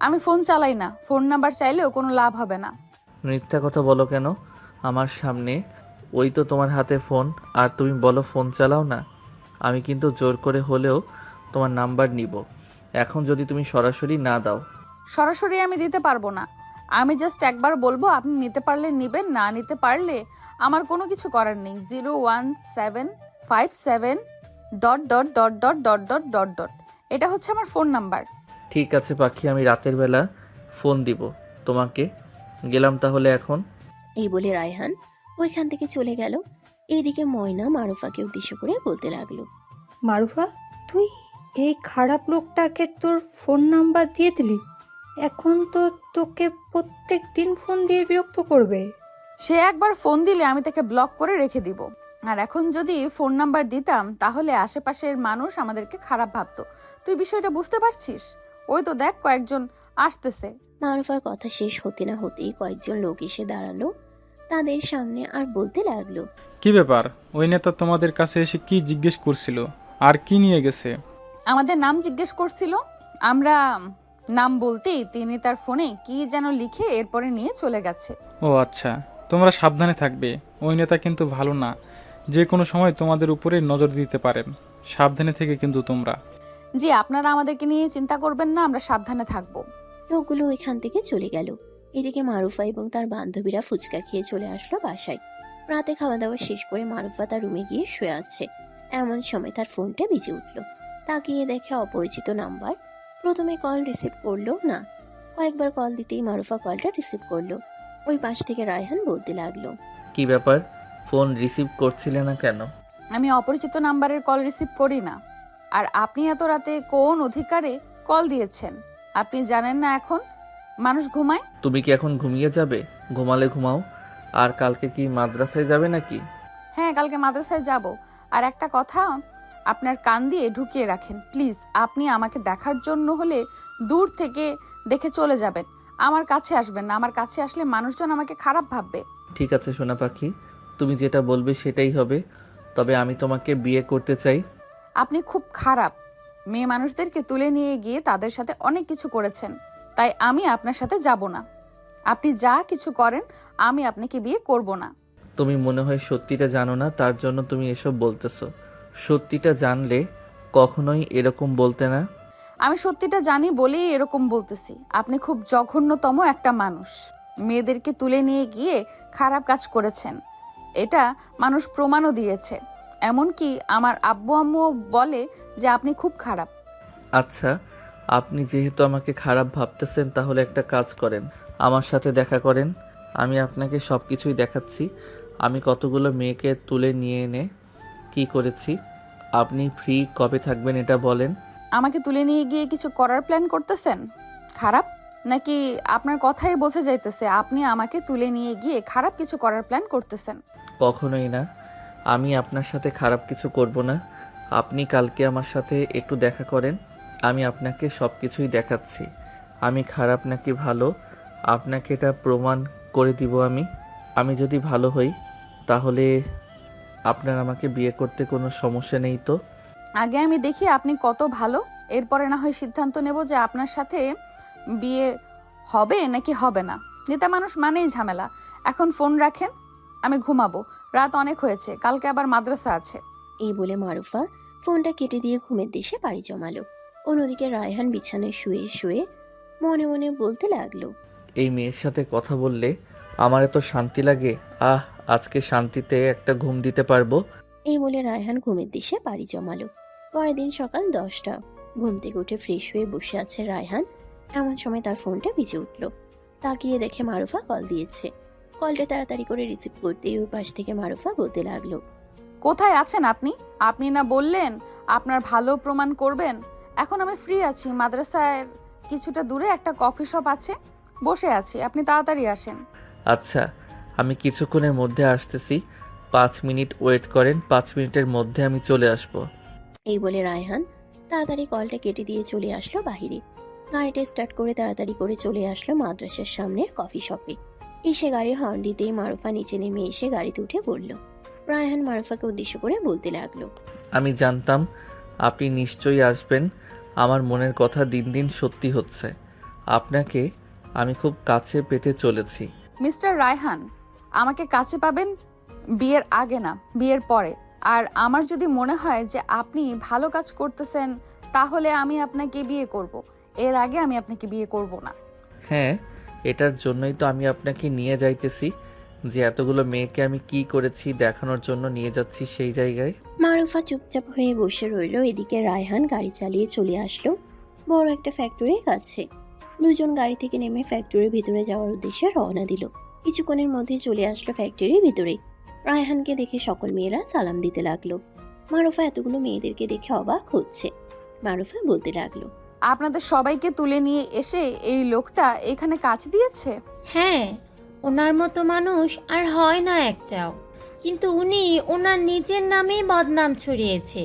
আমি ফোন চালাই না, ফোন নাম্বার চাইলেও কোনো লাভ হবে না। মিথ্যা কথা বলো কেন আমার সামনে? ওই তো তোমার হাতে ফোন, আর তুমি বলো ফোন চালাও না। আমি কিন্তু জোর করে হলেও তোমার নাম্বার নিব এখন, যদি তুমি সরাসরি না দাও। সরাসরি আমি দিতে পারবো না। আমি জাস্ট একবার বলবো, আপনি নিতে পারলে নিবেন, না নিতে পারলে আমার কোনো কিছু করার নেই। 01757 ... এটা হচ্ছে আমার ফোন নাম্বার। ঠিক আছে পাখি, আমি রাতের বেলা ফোন দিব, তোমাকে। গেলাম তাহলে এখন। এই বলে রায়হান ওইখান থেকে চলে গেল। এইদিকে ময়না মারুফাকে উদ্দেশ্য করে বলতে লাগলো। মারুফা, তুই এই খারাপ লোকটাকে তোর ফোন নাম্বার দিয়ে দিলি? এখন তো তোকে প্রত্যেক দিন ফোন দিয়ে বিরক্ত করবে। সে একবার ফোন দিলে আমি তাকে ব্লক করে রেখে দিব। আর এখন যদি ফোন নাম্বার দিতাম তাহলে আশেপাশের মানুষ আমাদেরকে খারাপ ভাবতো। তুই বিষয়টা বুঝতে পারছিস? ওই তো দেখ কয়েকজন আসতেছে। মারুফার কথা শেষ হতে না হতেই কয়েকজন লোক এসে দাঁড়ালো তাদের সামনে আর বলতে লাগলো। কি ব্যাপার? ওই নেতা তোমাদের কাছে এসে কি জিজ্ঞেস করছিল আর কি নিয়ে গেছে? আমাদের নাম জিজ্ঞেস করছিল। আমরা নাম বলতেই তিনি তার ফোনে কি যেন লিখে এরপরে নিয়ে চলে গেছে। ও আচ্ছা, তোমরা সাবধানে থাকবে। ওই নেতা কিন্তু ভালো না, যে কোনো সময় তোমাদের উপরে নজর দিতে পারেন। সাবধানে থেকে কিন্তু তোমরা। জি, আপনারা আমাদেরকে নিয়ে চিন্তা করবেন না, আমরা সাবধানে থাকবো। লোকগুলো ওইখান থেকে চলে গেল। এদিকে মারুফা এবং তার বান্ধবীরা ফুচকা খেয়ে চলে আসলো বাসায়। রাতে খাওয়া দাওয়া শেষ করে মারুফা তার রুমে গিয়ে শুয়ে আছে। এমন সময় তার ফোনটা বেজে উঠল। তাকিয়ে দেখে অপরিচিত নাম্বার। প্রথমে কল রিসিভ করলো না, কয়েকবার কল দিতেই মারুফা কলটা রিসিভ করলো। ওই পাশ থেকে রায়হান বলতে লাগলো। কি ব্যাপার, ফোন রিসিভ করছিলে না কেন? আমি অপরিচিত নাম্বারের কল রিসিভ করি না। আর আপনি এত রাতে কোন অধিকারে কল দিয়েছেন? আপনি জানেন না এখন মানুষ ঘুমায়? তুমি কি এখন ঘুমিয়ে যাবে? ঘুমালে ঘুমাও। আর কালকে কি মাদ্রাসায় যাবে নাকি? হ্যাঁ, কালকে মাদ্রাসায় যাব। আর একটা কথা আপনার কান দিয়ে ঢুকিয়ে রাখেন প্লিজ। আপনি আমাকে দেখার জন্য হলে দূর থেকে দেখে চলে যাবেন, আমার কাছে আসবেন না। আমার কাছে আসলে মানুষজন আমাকে খারাপ ভাববে। ঠিক আছে সোনা পাখি, তুমি যেটা বলবে সেটাই হবে। তবে আমি তোমাকে বিয়ে করতে চাই। আপনি খুব খারাপ। মেয়ে মানুষদেরকে তুলে নিয়ে গিয়ে তাদের সাথে অনেক কিছু করেছেন, তাই আমি আপনার সাথে যাব না। আপনি যা কিছু করেন আমি আপনাকে বিয়ে করব না। তুমি মনে হয় সত্যিটা জানো না, তার জন্য তুমি এসব বলতেছো। সত্যিটা জানলে কখনোই এরকম বলতে না। আমি সত্যিটা জানি বলেই এরকম বলতেছি। আপনি খুব জঘন্যতম একটা মানুষ। মেয়েদেরকে তুলে নিয়ে গিয়ে খারাপ কাজ করেছেন, এটা মানুষ প্রমাণও দিয়েছে। এমনকি আমার আব্বু আম্মু বলে যে আপনি খুব খারাপ। আচ্ছা, আপনি যেহেতু আমাকে খারাপ ভাবতেছেন তাহলে একটা কাজ করেন, আমার সাথে দেখা করেন। আমি আপনাকে সব কিছুই দেখাচ্ছি। আমি কতগুলো মেয়েকে তুলে নিয়ে এনে কি করেছি। আপনি ফ্রি কবে থাকবেন এটা বলেন। আমাকে তুলে নিয়ে গিয়ে কিছু করার প্ল্যান করতেছেন? খারাপ নাকি? আপনার কথাই বোঝা যাইতেছে আপনি আমাকে তুলে নিয়ে গিয়ে খারাপ কিছু করার প্ল্যান করতেছেন। কখনোই না, আমি আপনার সাথে খারাপ কিছু করব না। আপনি কালকে আমার সাথে একটু দেখা করেন, আমি আপনাকে সব কিছুই দেখাচ্ছি। আমি খারাপ নাকি ভালো আপনাকে এটা প্রমাণ করে দিব। আমি যদি ভালো হই তাহলে আপনার আমাকে বিয়ে করতে কোনো সমস্যা নেই তো? আগে আমি দেখি আপনি কত ভালো, এরপরে না হয় সিদ্ধান্ত নেব যে আপনার সাথে বিয়ে হবে নাকি হবে না। নেতা মানুষ মানেই ঝামেলা। এখন ফোন রাখেন, আমি ঘুমাবো, রাত অনেক হয়েছে, কালকে আবার মাদ্রাসা আছে। এই বলে মারুফা ফোনটা কেটে দিয়ে ঘুমের দেশে পাড়ি জমালো। অন্যদিকে রায়হান বিছানায় শুয়ে শুয়ে মনে মনে বলতে লাগলো। এই মেয়ের সাথে কথা বললে আমার এত শান্তি লাগে। আজকে শান্তিতে একটা ঘুম দিতে পারবো। এই বলে রায়হান ঘুমের দেশে পাড়ি জমালো। পরের দিন সকাল 10টা। ঘুম থেকে উঠে ফ্রেশ হয়ে বসে আছে রায়হান। এমন সময় তার ফোনটা বেজে উঠল। তাকিয়ে দেখে মারুফা কল দিয়েছে। কলটা তাড়াতাড়ি করে রিসিভ করতেই ওই পাশ থেকে মারুফা বলতে লাগলো। কোথায় আছেন আপনি? আপনি না বললেন আপনার ভালো প্রমাণ করবেন? এখন আমি ফ্রি আছি, মাদ্রাসার কিছুটা দূরে একটা কফি শপ আছে, বসে আছি, আপনি তাড়াতাড়ি আসেন। আচ্ছা, আমি কিছুক্ষণের মধ্যে আসতেছি। 5 মিনিট ওয়েট করেন, 5 মিনিটের মধ্যে আমি চলে আসব। এই বলে রায়হান তাড়াতাড়ি কলটা কেটে দিয়ে চলে আসলো বাহিরে। গাড়িটা স্টার্ট করে তাড়াতাড়ি করে চলে আসলো মাদ্রাসার সামনের কফি শপে। এসে গাড়ির হর্ন দিতেই মারুফা নিচে নেমে এসে গাড়িতে উঠে পড়ল। রায়হান মারুফাকে উদ্দেশ্য করে বলতে লাগলো। আমি জানতাম আপনি নিশ্চয়ই আসবেন। আমার মনের কথা দিন দিন সত্যি হচ্ছে। আপনাকে আমি খুব কাছে পেতে চলেছি। মিস্টার রায়হান, আমাকে কাছে পাবেন বিয়ের আগে না, বিয়ের পরে। আর আমার যদি মনে হয় যে আপনি ভালো কাজ করতেছেন তাহলে আমি আপনাকে বিয়ে করব। এর আগে আমি আপনাকে বিয়ে করব না। হ্যাঁ, এটার জন্যই তো আমি আপনাকে নিয়ে যাইতেছি, যে এতগুলো মেয়েকে আমি কি করেছি দেখানোর জন্য নিয়ে যাচ্ছি সেই জায়গায়। মারুফা চুপচাপ হয়ে বসে রইল। এদিকে রায়হান গাড়ি চালিয়ে চলে আসলো বড় একটা ফ্যাক্টরির কাছে। দুজন গাড়ি থেকে নেমে ফ্যাক্টরির ভিতরে যাওয়ার উদ্দেশ্যে রওনা দিল। কিছুক্ষণের মধ্যে চলে আসলো ফ্যাক্টরির ভিতরে। রায়হানকে দেখে সকল মেয়েরা সালাম দিতে লাগলো। মারুফা এতগুলো মেয়েদেরকে দেখে অবাক হচ্ছে। মারুফা বলতে লাগলো, আপনাদের সবাইকে তুলে নিয়ে এসে এই লোকটা এখানে কাজ দিয়েছে? হ্যাঁ, ওনার মতো মানুষ আর হয় না একটাও। কিন্তু উনি ওনার নিজের নামেই বদনাম ছড়িয়েছে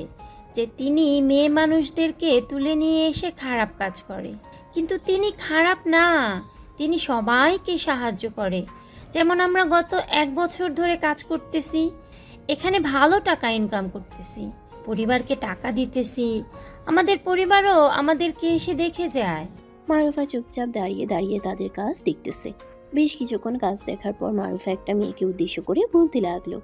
যে তিনি মেয়ে মানুষদেরকে তুলে নিয়ে এসে খারাপ কাজ করে। কিন্তু তিনি খারাপ না, তিনি সবাইকে সাহায্য করে। যেমন আমরা গত 1 বছর ধরে কাজ করতেছি, এখানে ভালো টাকা ইনকাম করতেছি, পরিবারকে টাকা দিতেছি, আমাদের পরিবারও আমাদেরকে এসে দেখে যায়। মারুফা চুপচাপ দাঁড়িয়ে দাঁড়িয়ে তাদের কাজ দেখতেছে। বেশ কিছুক্ষণ কাজ দেখার পর মারুফা একটা মেয়েকে উদ্দেশ্য করে বলতে লাগলো,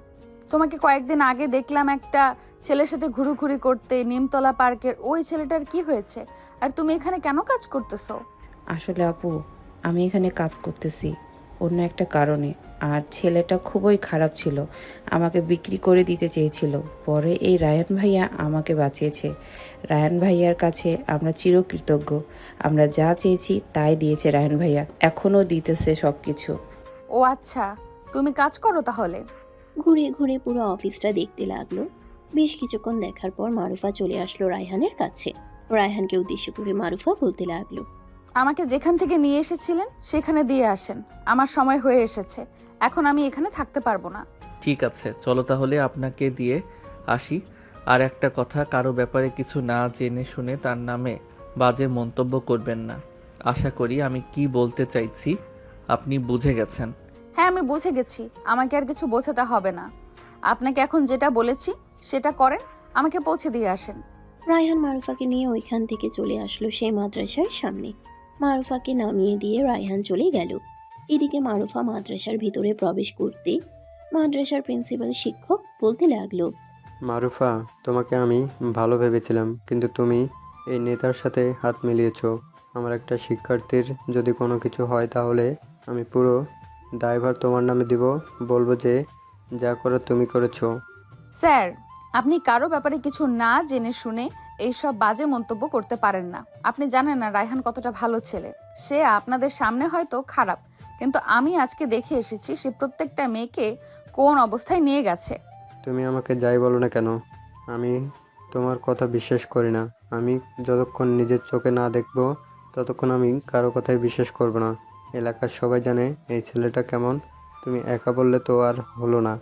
তোমাকে কয়েকদিন আগে দেখলাম একটা ছেলের সাথে ঘুরুঘুরি করতে নিমতলা পার্কের। ওই ছেলেটার কি হয়েছে? আর তুমি এখানে কেন কাজ করতেছো? আসলে আপু, আমি এখানে কাজ করতেছি অন্য একটা কারণে। আর ছেলেটা খুবই খারাপ ছিল, আমাকে বিক্রি করে দিতে চেয়েছিল। পরে এই রায়ান ভাইয়া আমাকে বাঁচিয়েছে। রায়ান ভাইয়ার কাছে আমরা চিরকৃতজ্ঞ। আমরা যা চেয়েছি তাই দিয়েছে রায়ান ভাইয়া, এখনও দিতেছে সব কিছু। ও আচ্ছা, তুমি কাজ করো তাহলে? ঘুরে ঘুরে পুরো অফিসটা দেখতে লাগলো। বেশ কিছুক্ষণ দেখার পর মারুফা চলে আসলো রায়হানের কাছে। রায়হানকে উদ্দেশ্য করে মারুফা বলতে লাগলো, আমাকে যেখান থেকে নিয়ে এসেছিলেন সেখানে দিয়ে আসেন। আমার সময় হয়ে এসেছে, এখন আমি এখানে থাকতে পারবো না। ঠিক আছে, চলো তাহলে আপনাকে দিয়ে আসি। আর একটা কথা, কারো ব্যাপারে কিছু না জেনে শুনে তার নামে বাজে মন্তব্য করবেন না। আশা করি আমি কি বলতে চাইছি আপনি বুঝে গেছেন। হ্যাঁ, আমি বুঝে গেছি, আমাকে আর কিছু বোঝাতে হবে না। আপনাকে এখন যেটা বলেছি সেটা করেন, আমাকে পৌঁছে দিয়ে আসেন। রায়হান মারুফাকে নিয়ে ওইখান থেকে চলে আসলো সেই মাদ্রাসার সামনে। মারুফাকে নামিয়ে দিয়ে রায়হান চলে গেল। এদিকে মারুফা মাদ্রাসার ভিতরে প্রবেশ করতে মাদ্রাসার প্রিন্সিপাল শিক্ষক বলতে লাগলো, মারুফা, তোমাকে আমি ভালো ভেবেছিলাম, কিন্তু তুমি এই নেতার সাথে হাত মিলিয়েছো। আমার একটা শিক্ষার্থীর যদি কোনো কিছু হয় তাহলে আমি পুরো দায়ভার তোমার নামে দিব। বলবো যে যা করো তুমি করেছো। স্যার, আপনি কারো ব্যাপারে কিছু না জেনে শুনে এইসব বাজে মন্তব্য করতে পারেন না। আপনি জানেন না রায়হান কতটা ভালো ছেলে। সে আপনাদের সামনে হয়তো খারাপ, কিন্তু আমি আজকে দেখে এসেছি সে প্রত্যেকটা মেয়েকে কোন অবস্থায় নিয়ে গেছে। তুমি আমাকে যাই বলো না কেন, আমি তোমার কথা বিশ্বাস করি না। আমি যতক্ষণ নিজের চোখে না দেখবো ততক্ষণ আমি কারো কথাই বিশ্বাস করব না। এলাকার সবাই জানে এই ছেলেটা কেমন, তুমি একা বললে তো আর হলো না।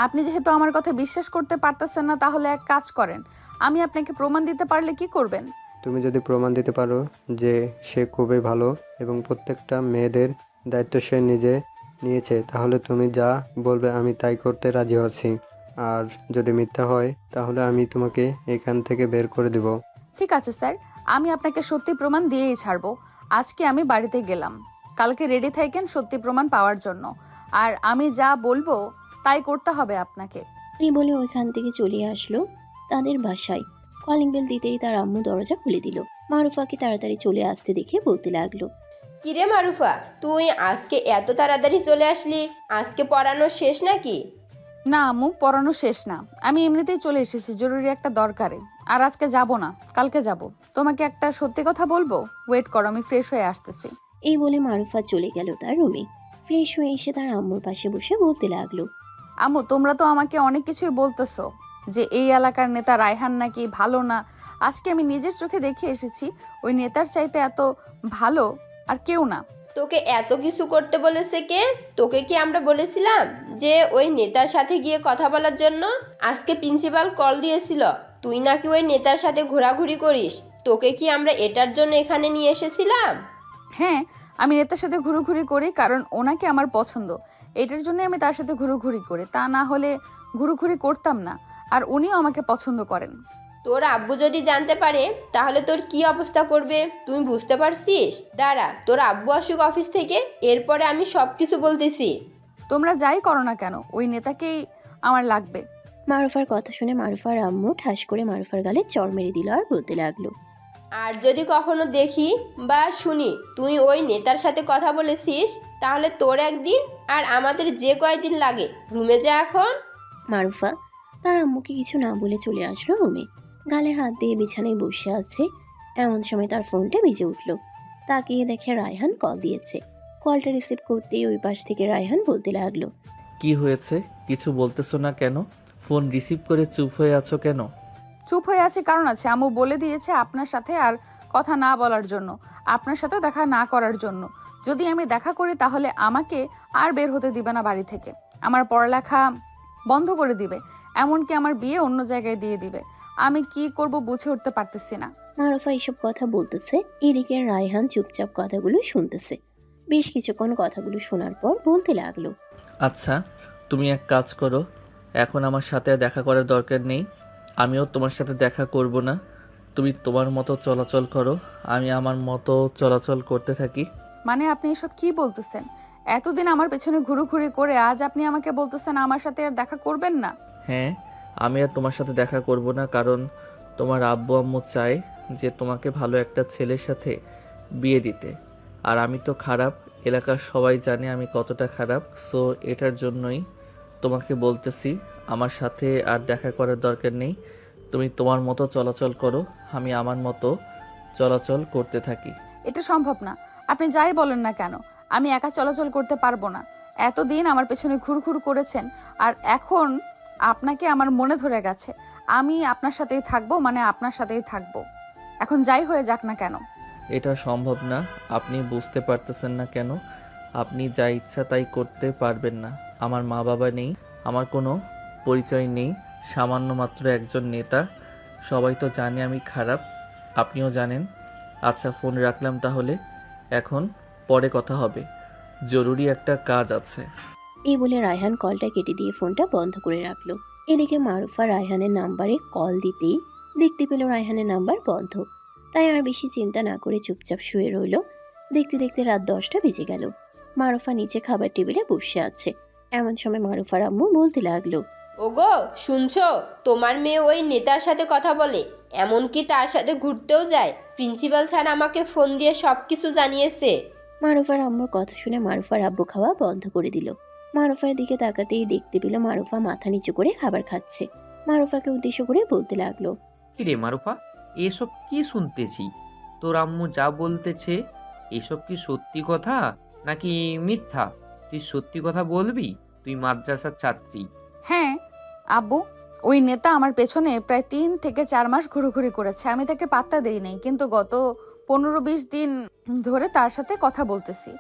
আপনি যেহেতু আমার কথা বিশ্বাস করতে পারতেছেন না, তাহলে এক কাজ করেন, আমি আপনাকে প্রমাণ দিতে পারলে কি করবেন? তুমি যদি প্রমাণ দিতে পারো যে সে খুবই ভালো এবং প্রত্যেকটা মেয়েদের দায়িত্ব সে নিজে নিয়েছে, তাহলে তুমি যা বলবে আমি তাই করতে রাজি আছি। আর যদি মিথ্যা হয় তাহলে আমি তোমাকে এখান থেকে বের করে দেব। ঠিক আছে স্যার, আমি আপনাকে সত্যি প্রমাণ দিয়েই ছাড়বো। আজকে আমি বাড়িতে গেলাম, কালকে রেডি থাকেন সত্যি প্রমাণ পাওয়ার জন্য। আর আমি যা বলবো তাই করতে হবে আপনাকে। এই বলে ওইখান থেকে চলে আসলো তাদের বাসায়। কলিং বেল দিতেই তার আম্মু দরজা খুলে দিল। মারুফাকে তাড়াতাড়ি চলে আসতে দেখে বলতে লাগলো, কিরে মারুফা, তুই আজকে এত তাড়াতাড়ি চলে আসলি? আজকে পড়ানো শেষ নাকি? না আম্মু, পড়ানো শেষ না, আমি এমনিতেই চলে এসেছি জরুরি একটা দরকারে। আর আজকে যাব না, কালকে যাব। তোমাকে একটা সত্যি কথা বলবো, ওয়েট করো, আমি ফ্রেশ হয়ে আসতেছি। এই বলে মারুফা চলে গেল তার রুমে। ফ্রেশ হয়ে এসে তার আম্মুর পাশে বসে বলতে লাগলো, আম্মু, তোমরা তো আমাকে অনেক কিছুই বলতেছো যে এই এলাকার নেতা রায়হান নাকি ভালো না। আজকে আমি নিজের চোখে দেখে এসেছি ওই নেতার চাইতে এত ভালো আর কেউ না। তোকে এত কিছু করতে বলেছে কে? তোকে কি আমরা বলেছিলাম যে ওই নেতার সাথে গিয়ে কথা বলার জন্য? আজকে প্রিন্সিপাল কল দিয়েছিল তুই নাকি ওই নেতার সাথে ঘোরাঘুরি করিস। তোকে কি আমরা এটার জন্য এখানে নিয়ে এসেছিলাম? হ্যাঁ, আমি নেতার সাথে ঘুরুঘুরি করি কারণ ওনাকে আমার পছন্দ। এটার জন্য আমি তার সাথে ঘুরুঘুরি করি, তা না হলে ঘুরুঘুরি করতাম না। আর উনিও আমাকে পছন্দ করেন। তোর আব্বু যদি জানতে পারে তাহলে তোর কি অবস্থা করবে তুমি বুঝতে পারছিস? দাঁড়া, তোর আব্বু আসুক অফিস থেকে, এরপরে আমি সব কিছু বলতেছি। তোমরা যাই করো না কেন, ওই নেতাকেই আমার লাগবে। মারুফার কথা শুনে মারুফার আম্মু ঠাস করে মারুফার গালে চড় মেরে দিল আর বলতে লাগলো, আর যদি কখনো দেখি বা শুনি তুই ওই নেতার সাথে কথা বলেছিস তাহলে তোর একদিন আর আমাদের যে কয়দিন লাগে। রুমে যা এখন। মারুফা তার আম্মুকে কিছু না বলে চলে আসলো রুমে। গালে হাত দিয়ে বিছানায় বসে আছে, এমন সময় তার ফোনটা বেজে উঠলো। তাকিয়ে দেখে রায়হান কল দিয়েছে। কলটা রিসিভ করতেই ওই পাশ থেকে রায়হান বলতে লাগলো, কি হয়েছে? কিছু বলতেছো না কেন? ফোন রিসিভ করে চুপ হয়ে আছো কেন? চুপ হয়ে আছে কারণ আছে, আম্মু বলে দিয়েছে আপনার সাথে আর কথা না বলার জন্য, আপনার সাথে দেখা না করার জন্য। যদি আমি দেখা করি তাহলে আমাকে আর বের হতে দিবে না বাড়ি থেকে, আমার পড়ালেখা বন্ধ করে দিবে, এমনকি আমার বিয়ে অন্য জায়গায় দিয়ে দিবে। আমি কি করব বুঝে উঠতে পারতেছি না। মারুফা এইসব কথা বলতেছে, এদিকে রায়হান চুপচাপ কথাগুলো শুনতেছে। বেশ কিছুক্ষণ কথাগুলো শোনার পর বলতে লাগলো, আচ্ছা, তুমি এক কাজ করো, এখন আমার সাথে আর দেখা করার দরকার নেই, আমিও তোমার সাথে দেখা করব না। তুমি তোমার মতো চলাচল করো, আমি আমার মতো চলাচল করতে থাকি। মানে আপনি এসব কি বলতেছেন? এতদিন আমার পেছনে ঘুরুঘুরি করে আজ আপনি আমাকে বলতেছেন আমার সাথে আর দেখা করবেন না? হ্যাঁ, আমি আর তোমার সাথে দেখা করব না, কারণ তোমার আব্বু আম্মু চায় যে তোমাকে ভালো একটা ছেলের সাথে বিয়ে দিতে। আর আমি তো খারাপ, এলাকার সবাই জানে আমি কতটা খারাপ। সো এটার জন্যই তোমাকে বলতেছি আমার সাথে আর দেখা করার দরকার নেই। তুমি তোমার মতো চলাচল করো, আমি আমার মতো চলাচল করতে থাকি। এটা সম্ভব না, আপনি যাই বলেন না কেন, আমি একা চলাচল করতে পারবো না। এতদিন আমার পেছনে ঘুরঘুর করেছেন আর এখন আপনাকে আমার মনে ধরে গেছে। আমি আপনার সাথেই থাকবো, মানে আপনার সাথেই থাকবো, এখন যাই হয়ে যাক না কেন। এটা সম্ভব না, আপনি বুঝতে পারতেছেন না কেন? আপনি যা ইচ্ছা তাই করতে পারবেন না। আমার মা বাবা নেই, আমার কোনো পরিচয় নেই, সামান্য মাত্র একজন নেতা। সবাই তো জানে আমি খারাপ, আপনিও জানেন। আচ্ছা, ফোন রাখলাম তাহলে, এখন পরে কথা হবে, জরুরি একটা কাজ আছে। এই বলে রায়হান কলটা কেটে দিয়ে ফোনটা বন্ধ করে রাখলো। এদিকে মারুফা রায়হানের নাম্বারে কল দিতেই দেখতে পেল রায়হানের নাম্বার বন্ধ। তাই আর বেশি চিন্তা না করে চুপচাপ শুয়ে রইল। দেখতে দেখতে রাত 10টা বেজে গেল। মারুফা নিচে খাবার টেবিলে বসে আছে। এমন সময় মারুফার আম্মু বলতে লাগলো, ওগো শুনছো, তোমার মেয়ে ওই নেতার সাথে কথা বলে, এমনকি তার সাথে ঘুরতেও যায়। প্রিন্সিপাল স্যার আমাকে ফোন দিয়ে সব কিছু জানিয়েছে। মারুফার আম্মুর কথা শুনে মারুফার আব্বু খাওয়া বন্ধ করে দিল। মারুফার দিকে তাকাতেই দেখতে পেল মারুফা মাথা নিচু করে খাবার খাচ্ছে। মারুফাকে উদ্দেশ্য করে বলতে লাগলো, কিরে মারুফা, এসব কি শুনতেছি? তোর আম্মু যা বলতেছে এসব কি সত্যি কথা নাকি মিথ্যা? তুই সত্যি কথা বলবি, তুই মাদ্রাসার ছাত্রী। হ্যাঁ আব্বু, ওই নেতা আমার পেছনে প্রায় 3 থেকে 4 মাস ঘুরোঘুরি করেছে, আমি তাকে পাত্তা দেই নাই, কিন্তু গত 15-20 দিন ধরে তার সাথে কথা বলতেছি।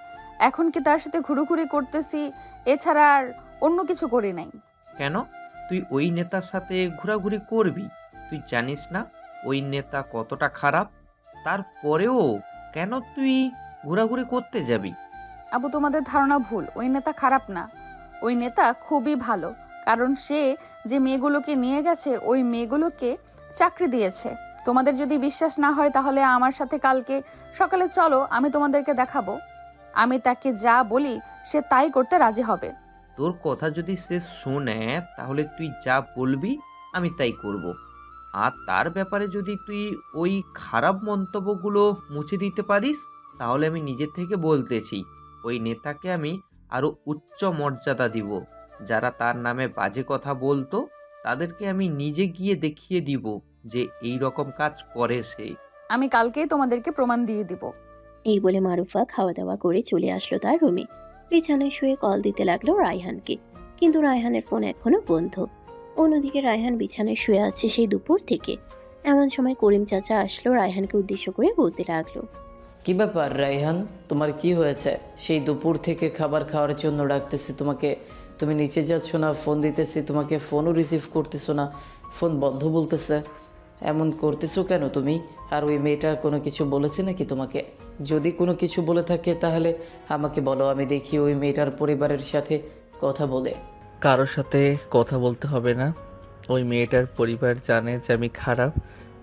এখন কি তার সাথে ঘুরোঘুরি করতেছি, এছাড়া আর অন্য কিছু করি নাই। কেন তুই ওই নেতার সাথে ঘোরাঘুরি করবি? তুই জানিস না ওই নেতা কতটা খারাপ? তারপরেও কেন তুই ঘোরাঘুরি করতে যাবি? আবু, তোমাদের ধারণা ভুল, ওই নেতা খারাপ না, ওই নেতা খুবই ভালো। কারণ সে যে মেয়েগুলোকে নিয়ে গেছে ওই মেয়েগুলোকে চাকরি দিয়েছে। তোমাদের যদি বিশ্বাস না হয় তাহলে আমার সাথে কালকে সকালে চলো, আমি তোমাদেরকে দেখাবো। আমি তাকে যা বলি সে তাই করতে রাজি হবে। তোর কথা যদি সে শুনে তাহলে তুই যা বলবি আমি তাই করব। আর তার ব্যাপারে যদি তুই ওই খারাপ মন্তব্যগুলো মুছে দিতে পারিস তাহলে আমি নিজের থেকে বলতেছি ওই নেতাকে আমি আরো উচ্চ মর্যাদা দিব। যারা তার নামে বাজে কথা বলতো তাদেরকে আমি নিজে গিয়ে দেখিয়ে দিব যে এই রকম কাজ করে সে। আমি কালকেই তোমাদেরকে প্রমাণ দিয়ে দিব। এই বলে মারুফা খাওয়া দাওয়া করে চলে আসলো তার রুমে। বিছানায় শুয়ে কল দিতে লাগলো রায়হানকে, কিন্তু রায়হানের ফোন এখনো বন্ধ। অন্যদিকে রায়হান বিছানায় শুয়ে আছে সেই দুপুর থেকে। এমন সময় করিম চাচা আসলো, রায়হানকে উদ্দেশ্য করে বলতে লাগলো, কি ব্যাপার রায়হান, তোমার কি হয়েছে? সেই দুপুর থেকে খাবার খাওয়ার জন্য ডাকতেছি তোমাকে, তুমি নিচে যাচ্ছ না, ফোন দিতেছি তোমাকে, ফোনও রিসিভ করতেছো না, ফোন বন্ধ বলতেছে। এমন করতেছো কেন তুমি? আর ওই মেয়েটা কোনো কিছু বলেছে নাকি তোমাকে? যদি কোনো কিছু বলে থাকে তাহলে আমাকে বলো, আমি দেখি ওই মেয়েটার পরিবারের সাথে কথা বলে। কারোর সাথে কথা বলতে হবে না, ওই মেয়েটার পরিবার জানে যে আমি খারাপ,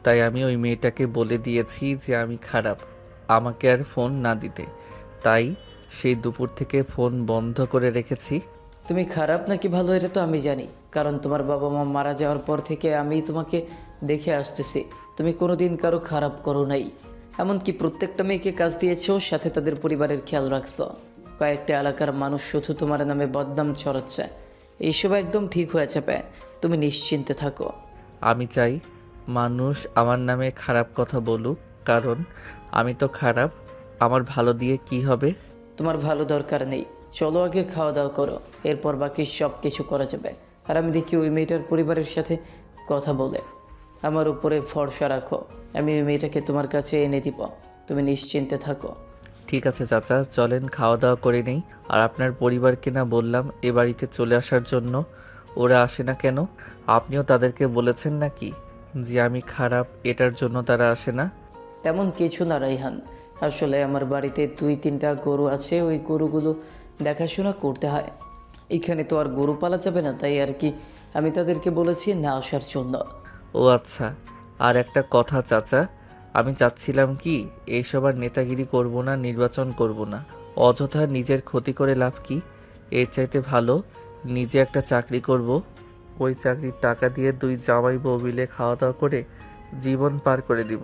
তাই আমি ওই মেয়েটাকে বলে দিয়েছি যে আমি খারাপ, আমাকে আর ফোন না দিতে। তাই সেই দুপুর থেকে ফোন বন্ধ করে রেখেছি। তুমি খারাপ নাকি ভালো এটা তো আমি জানি, কারণ তোমার বাবা মা মারা যাওয়ার পর থেকে আমি তোমাকে দেখে আসতেছি তুমি কোনোদিন কারো খারাপ করো নাই। এমনকি প্রত্যেকটা মেয়েকে কাজ দিয়েছো, সাথে তাদের পরিবারের খেয়াল রাখছো। কয়েকটা এলাকার মানুষ শুধু তোমার নামে বদনাম ছড়াচ্ছে, এইসব একদম ঠিক হয়েছে প্যা, তুমি নিশ্চিন্তে থাকো। আমি চাই মানুষ আমার নামে খারাপ কথা বলুক, কারণ আমি তো খারাপ, আমার ভালো দিয়ে কি হবে? তোমার ভালো দরকার নেই, চলো আগে খাওয়া দাওয়া করো, এরপর বাকি সব কিছু করা যাবে। আর আমি দেখি ওই মেয়েটার পরিবারের সাথে কথা বলে আমার উপরে ভরসা রাখো। আমি ওই মেয়েটাকে তোমার কাছে এনে দিব, তুমি নিশ্চিন্তে থাকো। ঠিক আছে চাচা, চলেন খাওয়া দাওয়া করে নেই। আর আপনার পরিবারকে না বললাম এ বাড়িতে চলে আসার জন্য, ওরা আসে না কেন? আপনিও তাদেরকে বলেছেন নাকি যে আমি খারাপ, এটার জন্য তারা আসে না? তেমন কিছু না রাইহান, আসলে আমার বাড়িতে 2-3টা গরু আছে, ওই গরুগুলো দেখাশোনা করতে হয়। এখানে তো আর গরু পালা যাবে না, তাই আর কি আমি তাদেরকে বলেছি না আসার জন্য। ও আচ্ছা। আর একটা কথা চাচা, আমি চাচ্ছিলাম কি এইসব আর নেতাগিরি করব না, নির্বাচন করব না। অযথা নিজের ক্ষতি করে লাভ কি? এর চাইতে ভালো নিজে একটা চাকরি করব, ওই চাকরির টাকা দিয়ে 2 জামাই বউ মিলে খাওয়া দাওয়া করে জীবন পার করে দিব।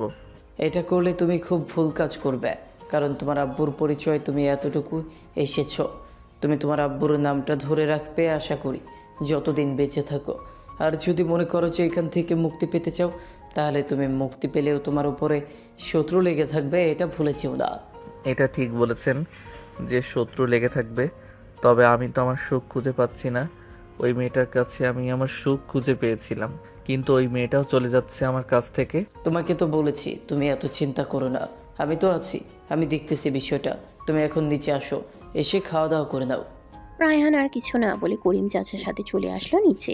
এটা করলে তুমি খুব ভুল কাজ করবে, কারণ তোমার আব্বুর পরিচয় তুমি এতটুকু এসেছো। তুমি তোমার আব্বুর নামটা ধরে রাখবে আশা করি যতদিন বেঁচে থাকো। আর যদি মনে করো যে এখান থেকে মুক্তি পেতে চাও, তাহলে তুমি মুক্তি পেলেও তোমার উপরে শত্রু লেগে থাকবে, এটা ভুলে যেও না। এটা ঠিক বলেছেন যে শত্রু লেগে থাকবে, তবে আমি তো আমার সুখ খুঁজে পাচ্ছি না। ওই মেয়েটার কাছে আমি আমার সুখ খুঁজে পেয়েছিলাম, কিন্তু ওই মেয়েটাও চলে যাচ্ছে আমার কাছ থেকে। তোমাকে তো বলেছি তুমি এত চিন্তা করো না, আমি তো আছি, আমি দেখতেছি বিষয়টা। তুমি এখন নিচে আসো, এসে খাওয়া দাওয়া করে নাও। রায়হান আর কিছু না বলে করিম চাচার সাথে চলে আসলো নিচে।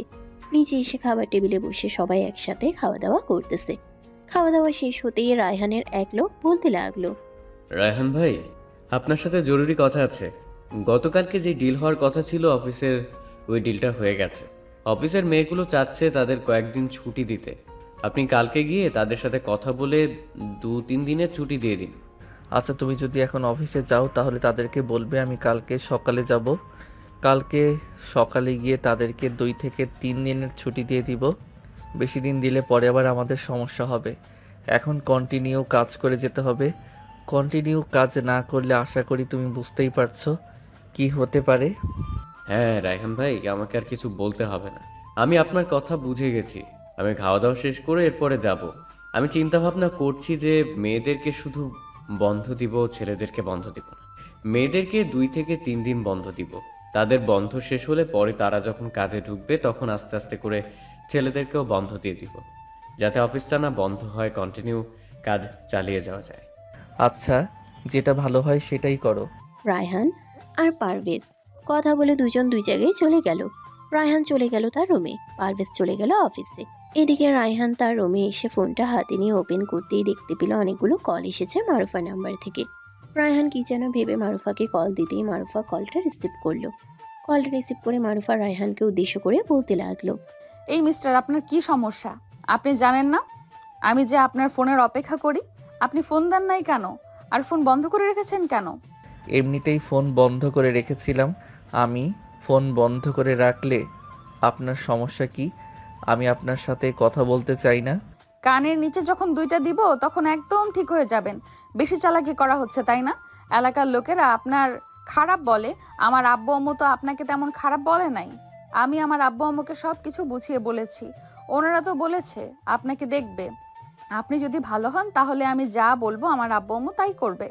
নিচে এসে খাবার টেবিলে বসে সবাই একসাথে খাওয়া দাওয়া করতেছে। খাওয়া দাওয়া শেষ হতেই রায়হানের এক লোক বলতে লাগলো, রায়হান ভাই, আপনার সাথে জরুরি কথা আছে। গতকালকে যে ডিল হওয়ার কথা ছিল অফিসের, ওই ডিলটা হয়ে গেছে। অফিসের মেয়েগুলো চাচ্ছে তাদের কয়েকদিন ছুটি দিতে। আপনি কালকে গিয়ে তাদের সাথে কথা বলে 2-3 দিনের ছুটি দিয়ে দিন। আচ্ছা, তুমি যদি এখন অফিসে যাও তাহলে তাদেরকে বলবে আমি কালকে সকালে যাব। কালকে সকালে গিয়ে তাদেরকে 2 থেকে 3 দিনের ছুটি দিয়ে দিব। বেশি দিন দিলে পরে আবার আমাদের সমস্যা হবে। এখন কন্টিনিউ কাজ করে যেতে হবে। কন্টিনিউ কাজ না করলে আশা করি তুমি বুঝতেই পারছো কি হতে পারে। হ্যাঁ রায়হান ভাই, আমাকে আর কিছু বলতে হবে না, আমি আপনার কথা বুঝে গেছি। আমি খাওয়া দাওয়া শেষ করে এরপরে যাব। আমি চিন্তা ভাবনা করছি যে মেয়েদেরকে শুধু বন্ধ দিব, ছেলেদেরকে বন্ধ দিব না। মেয়েদেরকে 2 থেকে 3 দিন বন্ধ দিব। তাদের বন্ধ শেষ হলে পরে তারা যখন কাজে ঢুকবে তখন আস্তে আস্তে করে ছেলেদেরকেও বন্ধ দিয়ে দিব, যাতে অফিসটা না বন্ধ হয়, কন্টিনিউ কাজ চালিয়ে যাওয়া যায়। আচ্ছা, যেটা ভালো হয় সেটাই করো। রায়হান আর পারভেজ কথা বলে দুজন দুই জায়গায় চলে গেল। রায়হান চলে গেল তার রুমে, পারভেজ চলে গেল অফিসে। এদিকে রায়হান তার রুমে এসে ফোনটা হাতে নিয়ে ওপেন করতেই দেখতে পেল অনেকগুলো কল এসেছে মারুফার নাম্বার থেকে। রায়হান কি যেন ভেবে মারুফাকে কল দিতেই মারুফা কলটা রিসিভ করলো। কলটা রিসিভ করে মারুফা রায়হানকে উদ্দেশ্য করে বলতে লাগলো, এই মিস্টার, আপনার কি সমস্যা? আপনি জানেন না আমি যে আপনার ফোনের অপেক্ষা করি? আপনি ফোন দেন নাই কেন? আর ফোন বন্ধ করে রেখেছেন কেন? এমনিতেই ফোন বন্ধ করে রেখেছিলাম। আমি ফোন বন্ধ করে রাখলে আপনার সমস্যা কি? আমি আপনার সাথে কথা বলতে চাই না। কানের নিচে যখন 2টা দিব তখন একদম ঠিক হয়ে যাবেন। বেশি চালাকি করা হচ্ছে তাই না? এলাকার লোকেরা আপনার খারাপ বলে, আমার আব্বু আম্মু তো আপনাকে তেমন খারাপ বলে নাই। আমি আমার আব্বু আম্মুকে সব কিছু বুঝিয়ে বলেছি, ওনারা তো বলেছে আপনাকে দেখবে। আপনি যদি ভালো হন তাহলে আমি যা বলবো আমার আব্বু আম্মু তাই করবে।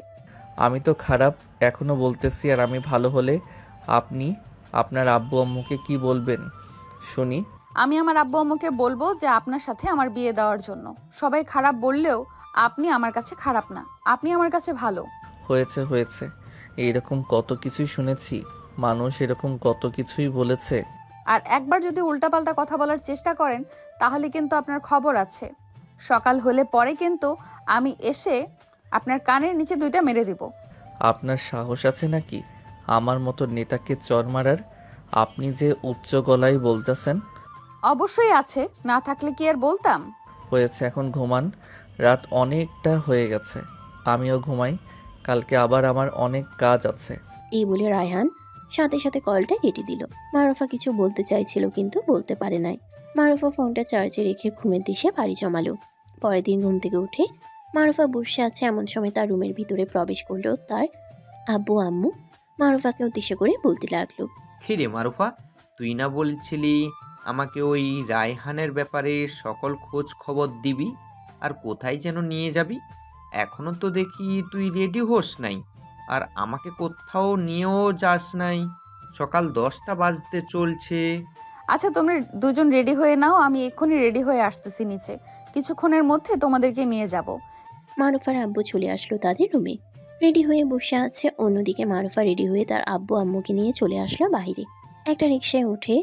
আমি তো খারাপ এখনো বলতেছি, আর আমি ভালো হলে আপনি আপনার আব্বু আম্মুকে কি বলবেন শুনি? আমি আমার আব্বু আম্মুকে বলবো যে আপনার সাথে আমার বিয়ে দেওয়ার জন্য। সবাই খারাপ বললেও আপনি আমার কাছে খারাপ না, আপনি আমার কাছে ভালো। হয়েছে হয়েছে, এইরকম কত কিছুই শুনেছি, মানুষ এরকম কত কিছুই বলেছে। আর একবার যদি উল্টাপাল্টা কথা বলার চেষ্টা করেন তাহলে কিন্তু আপনার খবর আছে। সকাল হলে পরে কিন্তু আমি এসে আপনার কানের নিচে 2টা মেরে দিব। আপনার সাহস আছে নাকি আমার মতো নেতাকে চর মারার? আপনি যে উচ্চ গলায় বলতেছেন। অবশ্যই আছে, না থাকলে কি আর বলতাম। হয়েছে, এখন ঘুমান, রাত অনেকটা হয়ে গেছে, আমিও ঘুমাই, কালকে আবার আমার অনেক কাজ আছে। এই বলে রায়হান সাথে সাথে কলটা কেটে দিল। মারুফা কিছু বলতে চাইছিল কিন্তু বলতে পারে নাই। মারুফা ফোনটা চার্জে রেখে ঘুমের দেশে বাড়ি জমালো। পরের দিন ঘুম থেকে উঠে মারুফা বসে আছে, এমন সময় তার রুমের ভিতরে প্রবেশ করলো তার আব্বু আম্মু। মারুফাকে উদ্দেশ্য করে বলতে লাগলো, রে মারুফা, তুই না বলছিলি আমাকে ওই রায়হানের ব্যাপারে সকল খোঁজ খবর দিবি আর কোথায় যেন নিয়ে যাবি? এখনো তো দেখি তুই রেডি হোস নাই, আর আমাকে কোথাও নিয়েও যাস নাই। সকাল 10টা বাজতে চলছে। আচ্ছা তোমরা দুজন রেডি হয়ে নাও, আমি এক্ষুনি রেডি হয়ে আসতেছি নিচে। কিছুক্ষণের মধ্যে তোমাদেরকে নিয়ে যাব। মারুফার আব্বু চলে আসলো তাদের রুমে। রেডি হয়ে বসে আছে। অন্যদিকে মারুফা রেডি হয়ে তার আব্বু আম্মুকে নিয়ে চলে আসলো বাইরে। একটা রিকশায় উঠে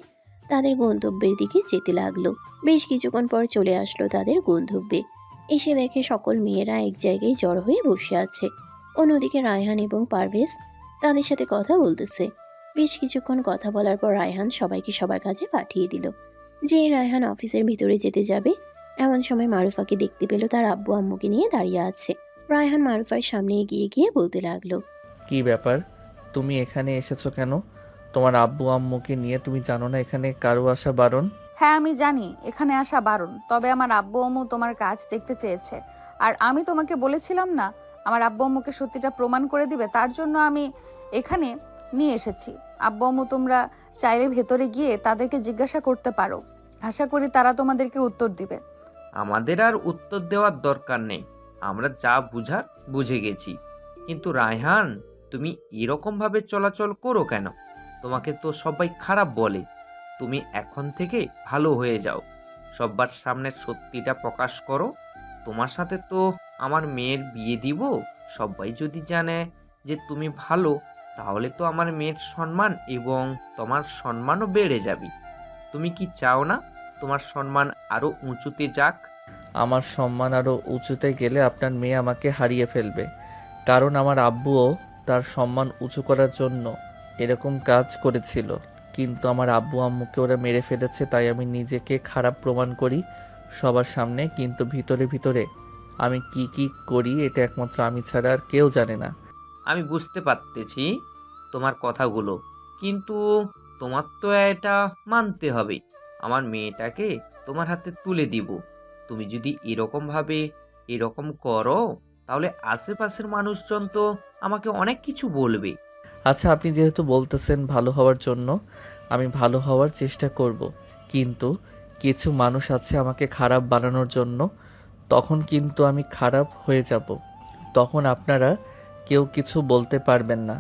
তাদের গন্তব্যের দিকে যেতে লাগলো। বেশ কিছুক্ষণ পর চলে আসলো তাদের গন্তব্যে। এসে দেখে সকল মেয়েরা এক জায়গায় জড়ো হয়ে বসে আছে। অন্যদিকে রায়হান এবং পারভেজ তাদের সাথে কথা বলতেছে। বেশ কিছুক্ষণ কথা বলার পর রায়হান সবাইকে সবার কাছে পাঠিয়ে দিল। যে রায়হান অফিসের ভিতরে যেতে যাবে এমন সময় মারুফাকে দেখতে পেল তার আব্বু আম্মুকে নিয়ে দাঁড়িয়ে আছে। রায়হান মারুফার সামনে এগিয়ে গিয়ে বলতে লাগলো, কি ব্যাপার, তুমি এখানে এসেছো কেন? তোমার আব্বু আম্মুকে নিয়ে তুমি জানো না এখানে কারো আসা বারণ? হ্যাঁ আমি জানি এখানে আসা বারণ, তবে আমার আব্বু আম্মু তোমার কাজ দেখতে চেয়েছে। আর আমি তোমাকে বলেছিলাম না আমার আব্বু আম্মুকে সত্যিটা প্রমাণ করে দিবে, তার জন্য আমি এখানে নিয়ে এসেছি। আব্বু আম্মু তোমরা চাইলে ভেতরে গিয়ে তাদেরকে জিজ্ঞাসা করতে পারো, আশা করি তারা তোমাদেরকে উত্তর দিবে। আমাদের আর উত্তর দেওয়ার দরকার নেই, আমরা যা বুঝার বুঝে গেছি। কিন্তু রায়হান, তুমি এরকমভাবে চলাচল করো কেন? তোমাকে তো সবাই খারাপ বলে। তুমি এখন থেকে ভালো হয়ে যাও, সবার সামনে সত্যিটা প্রকাশ করো। তোমার সাথে তো আমার মেয়ের বিয়ে দিব। সবাই যদি জানে যে তুমি ভালো, তাহলে তো আমার মেয়ের সম্মান এবং তোমার সম্মানও বেড়ে যাবে। তুমি কি চাও না তোমার সম্মান আরো উঁচুতে যাক? আমার সম্মান আরও উঁচুতে গেলে আপনার মেয়ে আমাকে হারিয়ে ফেলবে, কারণ আমার আব্বুও তার সম্মান উঁচু করার জন্য এরকম কাজ করেছিল। কিন্তু আমার আব্বু আম্মুকে ওরা মেরে ফেলেছে, তাই আমি নিজেকে খারাপ প্রমাণ করি সবার সামনে। কিন্তু ভিতরে ভিতরে আমি কি কি করি এটা একমাত্র আমি ছাড়া আর কেউ জানে না। আমি বুঝতে পারতেছি তোমার কথাগুলো, কিন্তু তোমার তো এটা মানতে হবে। আমার মেয়েটাকে তোমার হাতে তুলে দিব। তুমি যদি এরকম করো, তাহলে আশেপাশের মানুষজন তো আমাকে অনেক কিছু বলবে। আচ্ছা, আপনি যেহেতু বলতেছেন ভালো হওয়ার জন্য, আমি ভালো হওয়ার চেষ্টা করব। কিন্তু কিছু মানুষ আছে আমাকে খারাপ বানানোর জন্য, তখন কিন্তু আমি খারাপ হয়ে যাব। তখন আপনারা কেউ কিছু বলতে পারবেন না।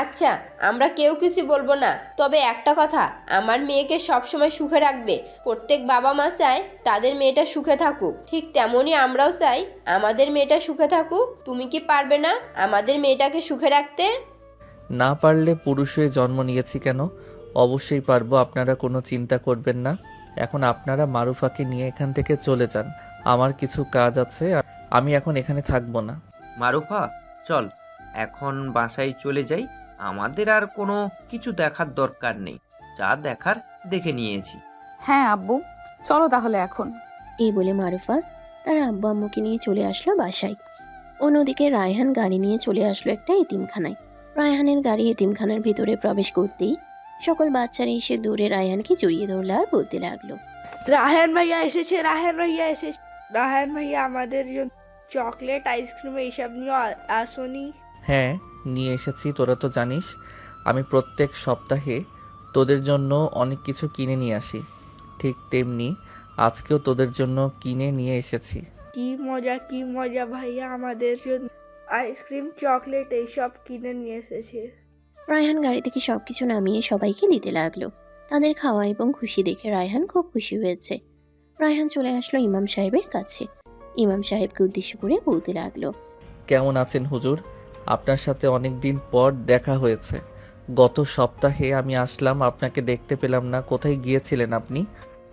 আচ্ছা আমরা কেউ কিছু বলবো না, তবে একটা কথা, আমার মেয়েকে সবসময় সুখে রাখবে। প্রত্যেক বাবা মা চায় তাদের মেয়েটা সুখে থাকুক, ঠিক তেমনই আমরাও চাই আমাদের মেয়েটা সুখে থাকুক। তুমি কি পারবে না আমাদের মেয়েটাকে সুখে রাখতে? না পারলে পুরুষ হয়ে জন্ম নিয়েছি কেন? অবশ্যই পারবো, আপনারা কোনো চিন্তা করবেন না। এখন আপনারা মারুফাকে নিয়ে এখান থেকে চলে যান, আমার কিছু কাজ আছে, আমি এখন এখানে থাকবো না। মারুফা, চল এখন বাসায় চলে যাই। আমাদের আর কোনো কিছু দেখার দরকার নেই, যা দেখার দেখে নিয়েছি। হ্যাঁ আব্বু, চলো তাহলে এখন। এই বলে মারুফা তার আব্বু আম্মুকে নিয়ে চলে আসলো বাসায়। অন্যদিকে রায়হান গাড়ি নিয়ে চলে আসলো একটা এতিমখানায়। রায়হানের গাড়ি এতিমখানার ভিতরে প্রবেশ করতেই সকল বাচ্চারা এসে দৌড়ে রায়হানকে জড়িয়ে ধরলো আর বলতে লাগলো, রায়হান ভাইয়া এসেছে, রায়হান ভাইয়া এসেছে। রায়হান ভাইয়া আমাদের জন্য চকলেট, আইসক্রিম এইসব নিয়ে আসনি? হ্যাঁ নিয়ে এসেছি, তোরা তো জানিস আমি প্রত্যেক সপ্তাহে তোদের জন্য অনেক কিছু কিনে নিয়ে আসি। ঠিক তেমনি আজকেও তোদের জন্য কিনে নিয়ে এসেছি। কি মজা ভাইয়া আমাদের জন্য আইসক্রিম, চকলেট এইসব কিনে নিয়ে এসেছে। রায়হান গাড়ি থেকে সবকিছু নামিয়ে সবাইকে দিতে লাগলো। তাদের খাওয়া এবং খুশি দেখে রায়হান খুব খুশি হয়েছে। রায়হান চলে আসলো ইমাম সাহেবের কাছে। ইমাম সাহেবকে উদ্দেশ্য করে বলতে লাগলো, কেমন আছেন হুজুর? আপনার সাথে অনেক দিন পর দেখা হয়েছে। গত সপ্তাহে আমি আসলাম, আপনাকে দেখতে পেলাম না। কোথায় গিয়েছিলেন আপনি?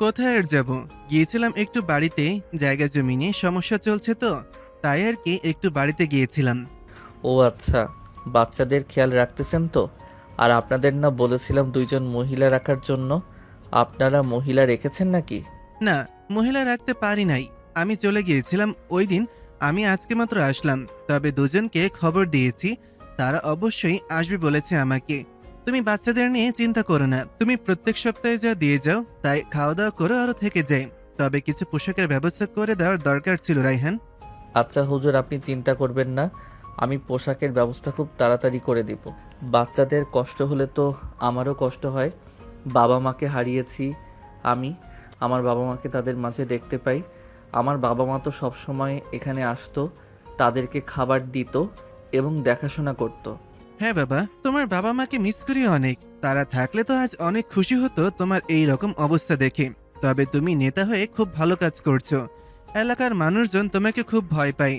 কোথায় আর যাব, গিয়েছিলাম একটু বাড়িতে, জায়গা জমি নিয়ে সমস্যা চলছে তো, তাই আর কি একটু বাড়িতে গিয়েছিলাম। ও আচ্ছা, বাচ্চাদের খেয়াল রাখতেছেন তো? আর আপনাদের না বলেছিলাম দুইজন মহিলা রাখার জন্য, আপনারা মহিলা রেখেছেন নাকি? না, মহিলা রাখতে পারি নাই, আমি চলে গিয়েছিলাম ওই দিন। আমি আজকে মাত্র আসলাম, তবে দুজনকে খবর দিয়েছি, তারা অবশ্যই আসবে বলেছে আমাকে। তুমি বাচ্চাদের নিয়ে চিন্তা করো না, তুমি প্রত্যেক সপ্তাহে যা দিয়ে যাও তাই খাওয়া দাওয়া করে আরো থেকে যাই। তবে কিছু পোশাকের ব্যবস্থা করে দেওয়ার দরকার ছিল রায়হান। আচ্ছা হুজুর, আপনি চিন্তা করবেন না, আমি পোশাকের ব্যবস্থা খুব তাড়াতাড়ি করে দিব। বাচ্চাদের কষ্ট হলে তো আমারও কষ্ট হয়। বাবা মাকে হারিয়েছি আমি, আমার বাবা মাকে তাদের মাঝে দেখতে পাই। আমার বাবা মা তো সবসময় এখানে আসতো, তাদেরকে খাবার দিত এবং দেখাশোনা করত। হ্যাঁ বাবা, তোমার বাবা মাকে মিস করি অনেক। তারা থাকলে তো আজ অনেক খুশি হতো তোমার এই রকম অবস্থা দেখে। তবে তুমি নেতা হয়ে খুব ভালো কাজ করছো। এলাকার মানুষজন তোমাকে খুব ভয় পায়।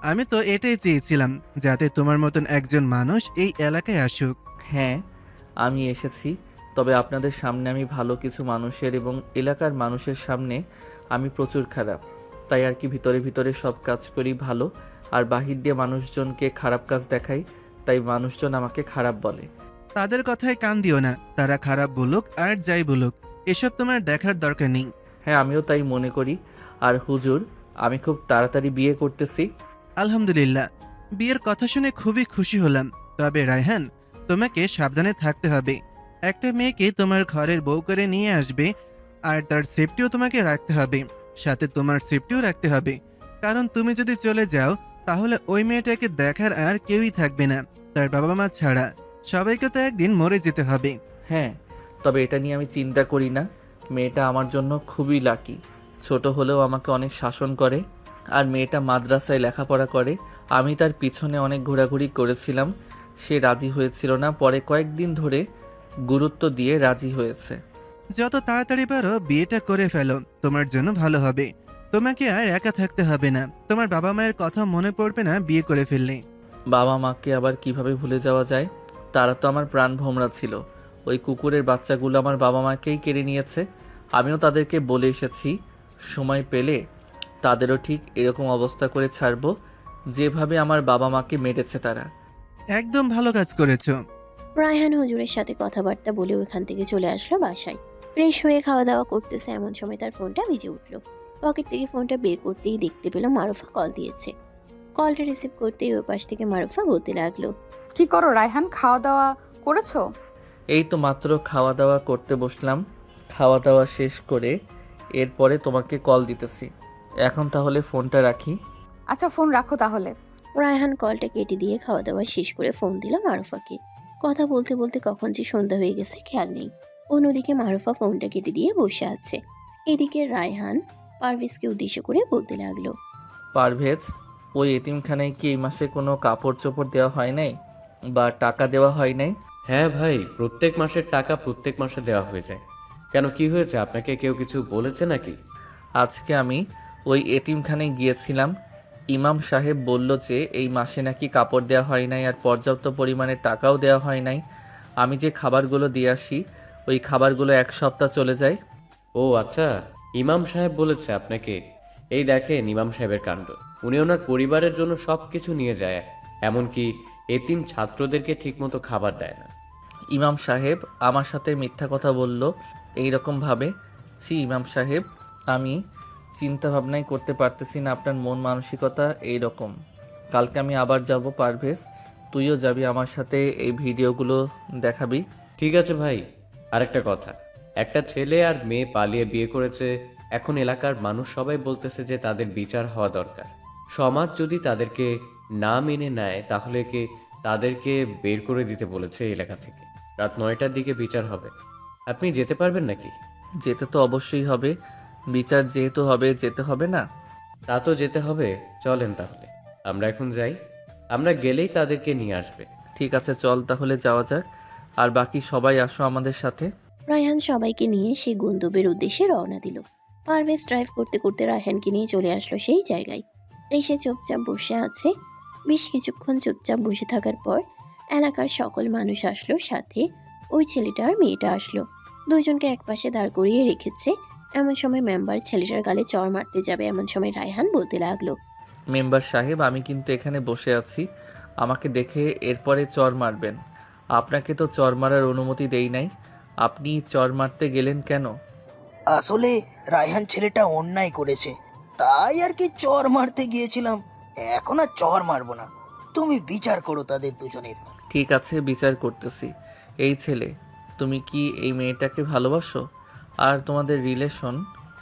আমি তো এটাই চেয়েছিলাম, যাতে তোমার মতন একজন মানুষ এই এলাকায় আসুক। হ্যাঁ, আমি এসেছি, তবে আপনাদের সামনে আমি ভালো কিছু মানুষের এবং এলাকার মানুষের সামনে আমি প্রচুর খারাপ। তাই আর কি ভিতরে ভিতরে সব কাজ করি ভালো, আর বাহির দিয়ে মানুষজনকে খারাপ কাজ দেখাই, তাই মানুষজন আমাকে খারাপ বলে। তাদের কথায় কান দিও না। তারা খারাপ বলুক আর যাই বলুক, এসব তোমার দেখার দরকার নেই। হ্যাঁ, আমিও তাই মনে করি। আর হুজুর, আমি খুব তাড়াতাড়ি বিয়ে করতেছি। আলহামদুলিল্লাহ, বিয়ের কথা শুনে খুবই খুশি হলাম। তবে রায়হান, তোমাকে সাবধানে থাকতে হবে। একটা মেয়েকে তোমার ঘরের বউ করে নিয়ে আসবে, আর তার সেফটিও তোমাকে রাখতে হবে, সাথে তোমার সেফটিও রাখতে হবে। কারণ তুমি যদি চলে যাও, তাহলে ওই মেয়েটাকে দেখার আর কেউই থাকবে না, তার বাবা মা ছাড়া। সবাইকে তো একদিন মরে যেতে হবে। হ্যাঁ, তবে এটা নিয়ে আমি চিন্তা করি না। মেয়েটা আমার জন্য খুবই লাকি। ছোট হলেও আমাকে অনেক শাসন করে, আর মেয়েটা মাদ্রাসায় লেখাপড়া করে। আমি তার পিছনে অনেক ঘোরাঘুরি করেছিলাম, সে রাজি হয়েছিল না। পরে কয়েকদিন ধরে গুরুত্ব দিয়ে রাজি হয়েছে। যত তাড়াতাড়ি পারো বিয়েটা করে ফেলো, তোমার জন্য ভালো হবে। তোমাকে আর একা থাকতে হবে না। তোমার বাবা মায়ের কথা মনে পড়বে না বিয়ে করে ফেললে। বাবা মাকে আবার কিভাবে ভুলে যাওয়া যায়? তারা তো আমার প্রাণ ভোমরা ছিল। ওই কুকুরের বাচ্চাগুলো আমার বাবা মাকেই কেড়ে নিয়েছে। আমিও তাদেরকে বলে এসেছি, সময় পেলে তাদেরও ঠিক এরকম অবস্থা করে ছাড়বো, যেভাবে আমার বাবা মাকে মেরেছে তারা। একদম ভালো কাজ করেছো। রায়হান হুজুরের সাথে কথাবার্তা বলে ওখান থেকে চলে আসলো বাসায়। ফ্রেশ হয়ে খাওয়া দাওয়া করতেছে এমন সময় তার ফোনটা বেজে উঠলো। পকেট থেকে ফোনটা বের করতেই দেখতে পেল মারুফা কল দিয়েছে। কলটা রিসিভ করতেই ওই পাশ থেকে মারুফা বলতে লাগলো, কি করো রায়হান, খাওয়া দাওয়া করেছো? এই তো মাত্র খাওয়া দাওয়া করতে বসলাম। খাওয়া দাওয়া শেষ করে এরপরে তোমাকে কল দিতেছি। এখন তাহলে ফোনটা রাখি। আচ্ছা, ফোন রাখো তাহলে। রায়হান কলটা কেটে দিয়ে খাওয়া দাওয়া শেষ করে ফোন দিল মারুফাকে। কথা বলতে বলতে কখন যে সন্ধ্যা হয়ে গেছে খেয়াল নেই। অন্যদিকে মারুফা ফোনটা কেটে দিয়ে বসে আছে। এদিকে রায়হান পারভেজকে উদ্দেশ্য করে বলতে লাগলো, পারভেজ, ওই এতিমখানায় কি এই মাসে কোনো কাপড় চোপড় দেওয়া হয় নাই বা টাকা দেওয়া হয় নাই? হ্যাঁ ভাই, প্রত্যেক মাসের টাকা প্রত্যেক মাসে দেওয়া হয়ে যায়। কেন, কি হয়েছে? আপনাকে কেউ কিছু বলেছে নাকি? আজকে আমি ওই এতিমখানায় গিয়েছিলাম। ইমাম সাহেব বলল যে এই মাসে নাকি কাপড় দেওয়া হয় নাই, আর পর্যাপ্ত পরিমাণে টাকাও দেওয়া হয় নাই। আমি যে খাবারগুলো দিয়ে আসি, ওই খাবারগুলো এক সপ্তাহ চলে যায়। ও আচ্ছা, ইমাম সাহেব বলেছে আপনাকে? এই দেখেন ইমাম সাহেবের কাণ্ড। উনি ওনার পরিবারের জন্য সব কিছু নিয়ে যায়, এমনকি এতিম ছাত্রদেরকে ঠিকমতো খাবার দেয় না। ইমাম সাহেব আমার সাথে মিথ্যা কথা বলল এইরকমভাবে। ছি ইমাম সাহেব, আমি চিন্তা ভাবনাই করতে পারতেছি না আপনার মন মানসিকতা এই রকম। কালকে আমি আবার যাব পারভেজ, তুইও যাবি আমার সাথে, এই ভিডিওগুলো দেখাবি। ঠিক আছে ভাই। আরেকটা কথা, একটা ছেলে আর মেয়ে পালিয়ে বিয়ে করেছে। এখন এলাকার মানুষ সবাই বলতেছে যে তাদের বিচার হওয়া দরকার। সমাজ যদি তাদেরকে না মেনে নেয়, তাহলে কি তাদেরকে বের করে দিতে বলেছে এলাকা থেকে। রাত 9টার দিকে বিচার হবে। আপনি যেতে পারবেন নাকি? যেতে তো অবশ্যই হবে, বিচার যেহেতু হবে যেতে হবে না? তা তো যেতে হবে। চলেন তাহলে আমরা এখন যাই, আমরা গেলেই তাদেরকে নিয়ে আসবে। ঠিক আছে, চল তাহলে যাওয়া যাক। আর বাকি সবাই আসো আমাদের সাথে। রায়হান সবাইকে নিয়ে সেই গন্তব্যের উদ্দেশ্যে রওনা দিল। পারভেজ ড্রাইভ করতে করতে রায়হানকে নিয়ে চলে আসলো সেই জায়গায়। এসে চুপচাপ বসে আছে। বেশ কিছুক্ষণ চুপচাপ বসে থাকার পর এলাকার সকল মানুষ আসলো, সাথে ওই ছেলেটা আর মেয়েটা আসলো। দুইজনকে একপাশে দাঁড় করিয়ে রেখেছে। এমন সময় মেম্বার ছেলেটার গালে চড় মারতে যাবে, এমন সময় রায়হান বলতে লাগলো, মেম্বার সাহেব, আমি কিন্তু এখানে বসে আছি, আমাকে দেখে এরপরে চর মারবেন। আপনাকে তো চর মারার অনুমতি দেই নাই, আপনি চর মারতে গেলেন কেন? আসলে রায়হান ছেলেটা অন্যায় করেছে, তাই আর কি চর মারতে গিয়েছিলাম। এখন আর চর মারবো না, তুমি বিচার করো তাদের দুজনের। ঠিক আছে, বিচার করতেছি। এই ছেলে, তুমি কি এই মেয়েটাকে ভালোবাসো? আর তোমাদের রিলেশন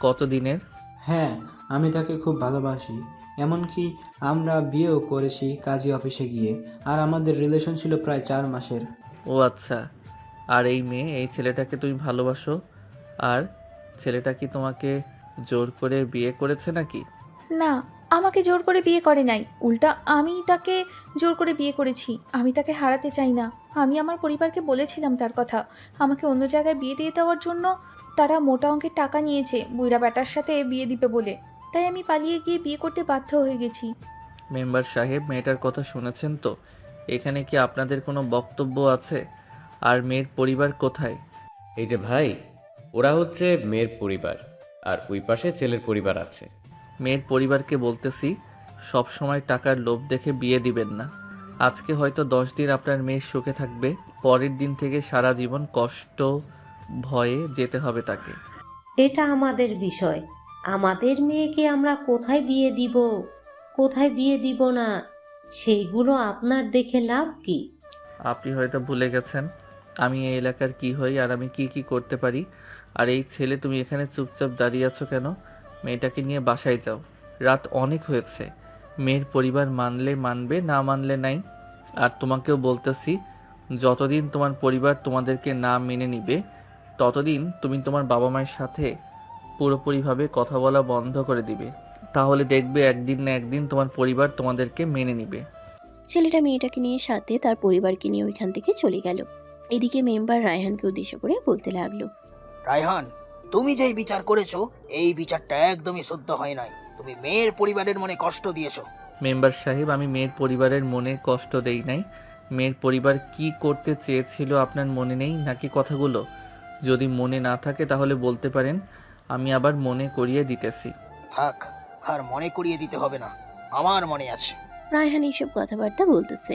কতদিনের? হ্যাঁ, আমি তাকে খুব ভালোবাসি। এমনকি আমরা বিয়েও করেছি কাজী অফিসে গিয়ে, আর আমাদের রিলেশন ছিল প্রায় 4 মাসের। ও আচ্ছা, আর এই মেয়ে, এই ছেলেটাকে তুমি ভালোবাসো? আর ছেলেটা কি তোমাকে জোর করে বিয়ে করেছে নাকি? না, আমাকে জোর করে বিয়ে করে নাই, উল্টা আমি তাকে জোর করে বিয়ে করেছি। আমি তাকে হারাতে চাই না। আমি আমার পরিবারকে বলেছিলাম তার কথা, আমাকে অন্য জায়গায় বিয়ে দিয়ে দেওয়ার জন্য। তারা মোটা অঙ্কের টাকা নিয়েছে বুইড়া বেটার সাথে বিয়ে দিবে বলে, তাই আমি পালিয়ে গিয়ে বিয়ে করতে বাধ্য হয়ে গেছি। মেম্বার সাহেব, মেয়েটার কথা শুনেছেন তো? এখানে কি আপনাদের কোনো বক্তব্য আছে? আর মেয়ের পরিবার কোথায়? এই যে ভাই, ওরা হচ্ছে মেয়ের পরিবার, আর ওই পাশে ছেলের পরিবার আছে। মেয়ের পরিবারকে বলতেছি, সব সময় টাকার লোভ দেখে বিয়ে দিবেন না। আজকে হয়তো 10 দিন আপনার মেয়ে সুখে থাকবে, পরের দিন থেকে সারা জীবন কষ্ট ভয়ে যেতে হবে তাকে। এটা আমাদের বিষয়। আমাদের মেয়েকে আমরা কোথায় বিয়ে দিব, কোথায় বিয়ে দিব না, সেইগুলো আপনার দেখে লাভ কি? আপনি হয়তো ভুলে গেছেন আমি এই এলাকার কি হই আর আমি কি কি করতে পারি। আর এই ছেলে, তুমি এখানে চুপচাপ দাঁড়িয়ে আছো কেন? মেয়েটাকে নিয়ে বাসায় যাও, রাত অনেক হয়েছে। মেয়ের পরিবার মানলে মানবে, না মানলে নাই। আর তোমাকেও বলতেছি, যতদিন তোমার পরিবার তোমাদেরকে না মেনে নিবে, ততদিন তুমি তোমার বাবা মায়ের সাথে পুরোপুরিভাবে কথা বলা বন্ধ করে দিবে। তাহলে দেখবে একদিন না একদিন তোমার পরিবার তোমাদেরকে মেনে নিবে। ছেলেটা মেয়েটাকে নিয়ে সাথে তার পরিবারকে নিয়ে ওইখান থেকে চলে গেল। এদিকে মেম্বার রায়হানকে উদ্দেশ্য করে বলতে লাগলো, রায়হান, তুমি যেই বিচার করেছো এই বিচারটা একদমই শুদ্ধ হয় নাই। তুমি মেয়ের পরিবারের মনে কষ্ট দিয়েছো। মেম্বার সাহেব, আমি মেয়ের পরিবারের মনে কষ্ট দেই নাই। মেয়ের পরিবার কি করতে চেয়েছিল আপনার মনে নেই নাকি কথাগুলো? যদি মনে না থাকে তাহলে বলতে পারেন, আমি আবার মনে করিয়ে দিতেছি। থাক, আর মনে করিয়ে দিতে হবে না, আমার মনে আছে। রায়হান এইসব কথাবার্তা বলতেছে।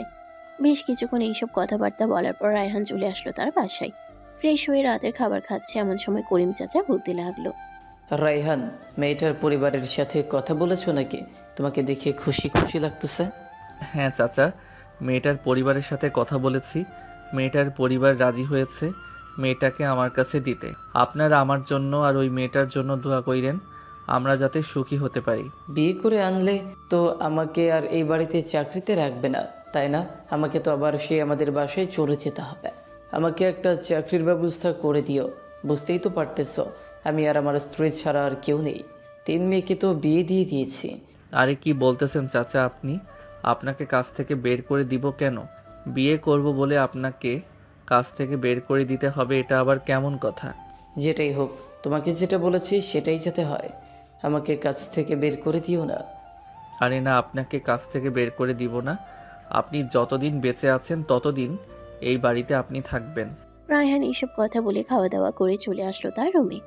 বেশ কিছুক্ষণ এইসব কথাবার্তা বলার পর রায়হান চলে আসলো তার বাসায়। ফ্রেশ হয়ে রাতের খাবার খাচ্ছে, এমন সময় করিম চাচা বলতে লাগলো, রায়হান, মেয়েটার পরিবারের সাথে কথা বলেছো নাকি? তোমাকে দেখে খুশি খুশি লাগতেছে। হ্যাঁ চাচা, মেয়েটার পরিবারের সাথে কথা বলেছি। মেয়েটার পরিবার রাজি হয়েছে মেয়েটাকে আমার কাছে দিতে। আপনারা আমার জন্য আর ওই মেয়েটার জন্য দোয়া কইরেন, আমরা যাতে সুখী হতে পারি। বিয়ে করে আনলে তো আমাকে আর এই বাড়িতে চাকরিতে রাখবে না, তাই না? আমাকে তো আবার সে আমাদের বাসায় চলে যেতে হবে। আমাকে একটা চাকরির ব্যবস্থা করে দিও। বুঝতেই তো পারতেছো, আমি আর আমার স্ত্রী ছাড়া আর কেউ নেই। 3 মেয়েকে তো বিয়ে দিয়ে দিয়েছি। আরে কি বলতেছেন চাচা আপনি? আপনাকে কাজ থেকে বের করে দিব কেন? বিয়ে করব বলে আপনাকে কাজ থেকে বের করে দিতে হবে, এটা আবার কেমন কথা? যেটাই হোক, তোমাকে যেটা বলেছি সেটাই যাতে হয়। আমাকে কাজ থেকে বের করে দিও না। আরে না, আপনাকে কাজ থেকে বের করে দিব না। আপনি যতদিন বেঁচে আছেন ততদিন এই বাড়িতে আপনি থাকবেন। রায়হান এইসব কথা বলে খাওয়া দাওয়া করে চলে আসলো তার রুমে।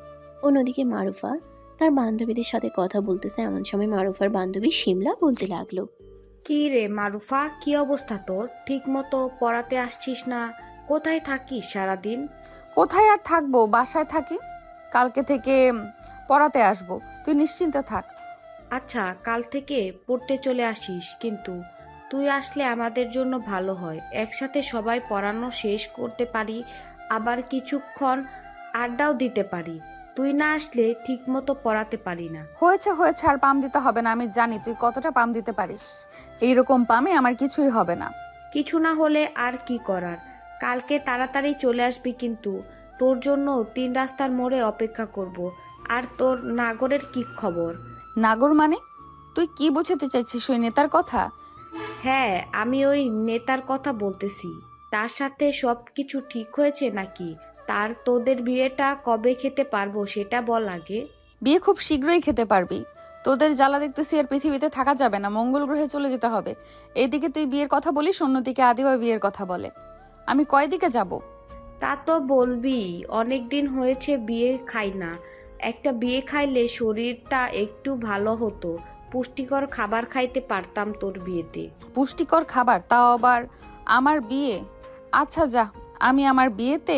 অন্যদিকে মারুফা তার বান্ধবীদের সাথে কথা বলতেছে। এমন সময় মারুফার বান্ধবী শিমলা বলতে লাগলো, কি রে মারুফা, কি অবস্থা তোর? ঠিক মতো পড়াতে আসছিস না? কোথায় থাকিস সারাদিন? কোথায় আর থাকবো, বাসায় থাকি। কালকে থেকে পড়াতে আসবো, তুই নিশ্চিন্তে থাক। আচ্ছা, কাল থেকে পড়তে চলে আসিস, কিন্তু তুই আসলে আমাদের জন্য ভালো হয়। একসাথে সবাই পড়ানো শেষ করতে পারি, আবার কিছুক্ষণ আড্ডাও দিতে পারি। তুই না আসলে ঠিক মতো পড়াতে পারি না। হয়েছে হয়েছে, আর পাম দিতে হবে না। আমি জানি তুই কতটা পাম দিতে পারিস। এইরকম পামে আমার কিছুই হবে না। কিছু না হলে আর কি করার। কালকে তাড়াতাড়ি চলে আসবি, কিন্তু তোর জন্য 3 রাস্তার মোড়ে অপেক্ষা করব। আর তোর নাগরের কি খবর? নাগর মানে? তুই কি বুঝাতে চাইছিস ওই নেতার কথা? হ্যাঁ, আমি ওই নেতার কথা বলতেছি। তার সাথে সব কিছু ঠিক হয়েছে নাকি? তার তোদের বিয়েটা কবে খেতে পারবো সেটা বল আগে। বিয়ে খুব শীঘ্রই খেতে পারবি। তোদের জ্বালা দেখতেছি আর পৃথিবীতে থাকা যাবে না, মঙ্গল গ্রহে চলে যেতে হবে। এইদিকে তুই বিয়ের কথা বলিস, অন্যদিকে আদিবা বিয়ের কথা বলে। আমি কয়দিকে যাব? তা তো বলবি, অনেক দিন হয়েছে বিয়ে খাই না। একটা বিয়ে খাইলে শরীরটা একটু ভালো হতো, পুষ্টিকর খাবার খাইতে পারতাম তোর বিয়েতে। পুষ্টিকর খাবার, তাও আবার আমার বিয়ে? আচ্ছা যা, আমি আমার বিয়েতে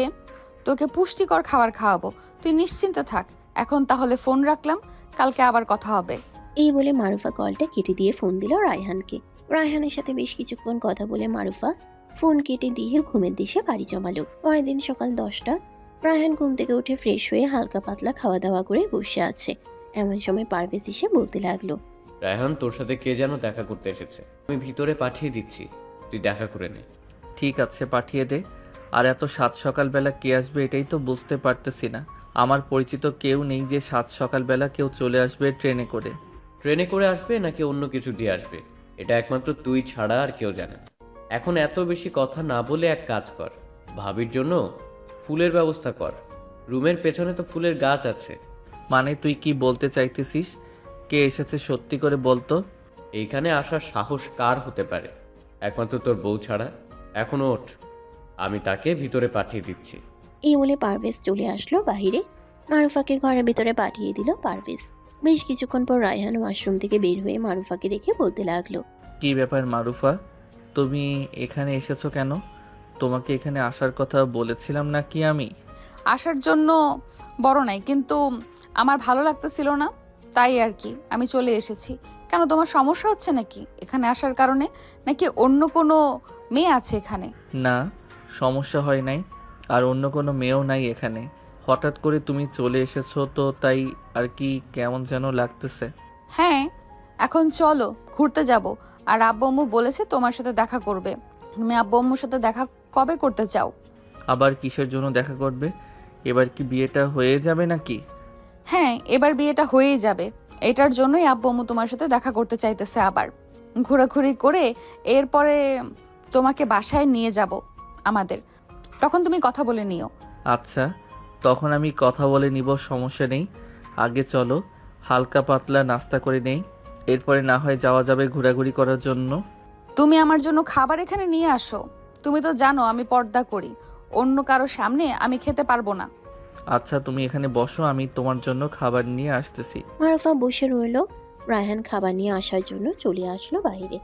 তোকে পুষ্টিকর খাবার খাওয়াবো, তুই নিশ্চিন্তে থাক। এখন তাহলে ফোন রাখলাম, কালকে আবার কথা হবে। এই বলে মারুফা কলটা কেটে দিয়ে ফোন দিল রায়হানকে। রায়হানের সাথে বেশ কিছুক্ষণ কথা বলে মারুফা ফোন কেটে দিয়ে ঘুমের দেশে বাড়ি জমালো। পরের দিন সকাল 10টা। রায়হান ঘুম থেকে উঠে ফ্রেশ হয়ে হালকা পাতলা খাওয়া দাওয়া করে বসে আছে। এমন সময় পারভেজ এসে বলতে লাগলো, রায়হান, তোর সাথে কে যেন দেখা করতে এসেছে, আমি ভিতরে পাঠিয়ে দিচ্ছি, তুই দেখা করে নে। ঠিক আছে, পাঠিয়ে দে। আর এত সাত সকালবেলা কে আসবে এটাই তো বুঝতে পারতেছি না। আমার পরিচিত কেউ নেই যে সাত সকালবেলা কেউ চলে আসবে ট্রেনে করে। ট্রেনে করে আসবে নাকি অন্য কিছু দিয়ে আসবে এটা একমাত্র তুই ছাড়া আর কেউ জানে না। এখন এত বেশি কথা না বলে এক কাজ কর, ভাবির জন্য ফুলের ব্যবস্থা কর। রুমের পেছনে তো ফুলের গাছ আছে। মানে তুই কি বলতে চাইতেছিস? কে এসেছে সত্যি করে বলতো। এইখানে আসার সাহস কার হতে পারে? একমাত্র তোর বউ ছাড়া। এখন ওঠ, আমি তাকে ভিতরে পাঠিয়ে দিচ্ছি। এই বলে পারভেজ চলে আসলো বাহিরে। মারুফাকে ঘরের ভিতরে পাঠিয়ে দিল পারভেজ। বেশ কিছুক্ষণ পর রায়হান ওয়াশরুম থেকে বের হয়ে মারুফাকে দেখে বলতে লাগলো, কি ব্যাপার মারুফা, তুমি এখানে এসেছো কেন? তোমাকে এখানে আসার কথা বলেছিলাম না কি আমি? আসার জন্য বড় নাই, কিন্তু আমার ভালো লাগতেছিল না, তাই আর কি আমি চলে এসেছি। কেন, তোমার সমস্যা হচ্ছে নাকি এখানে আসার কারণে? নাকি অন্য কোনো মেয়ে আছে এখানে? না, সমস্যা হয় নাই, আর অন্য কোনো মেয়েও নাই এখানে। হঠাৎ করে তুমি চলে এসেছো তো তাই আর কি, কেমন যেন লাগতেছে। হ্যাঁ, এখন চলো ঘুরতে যাব। আর আব্বু আম্মু বলেছে তোমার সাথে দেখা করবে। তুমি আব্বু আম্মুর সাথে দেখা কবে করতে চাও? আবার কিসের জন্য দেখা করবে? এবার কি বিয়েটা হয়ে যাবে নাকি? হ্যাঁ, এবার বিয়েটা হয়েই যাবে। এটার জন্যই আব্বু আম্মু তোমার সাথে দেখা করতে চাইতেছে। আবার ঘোরাঘুরি করে এরপরে তোমাকে বাসায় নিয়ে যাব আমাদের, তখন তুমি কথা বলে নিও। আচ্ছা, তখন আমি কথা বলে নিব, সমস্যা নেই। আগে চলো হালকা পাতলা নাস্তা করে নেই, এরপরে না হয় যাওয়া যাবে ঘোরাঘুরি করার জন্য। তুমি আমার জন্য খাবার এখানে নিয়ে আসো। তুমি তো জানো আমি পর্দা করি, অন্য কারো সামনে আমি খেতে পারবো না। আচ্ছা, তুমি এখানে বসো, আমি তোমার জন্য খাবার নিয়ে আসতেছি। মারুফা বসে রইল। রায়হান খাবার নিয়ে আসার জন্য চলে আসলো বাইরে।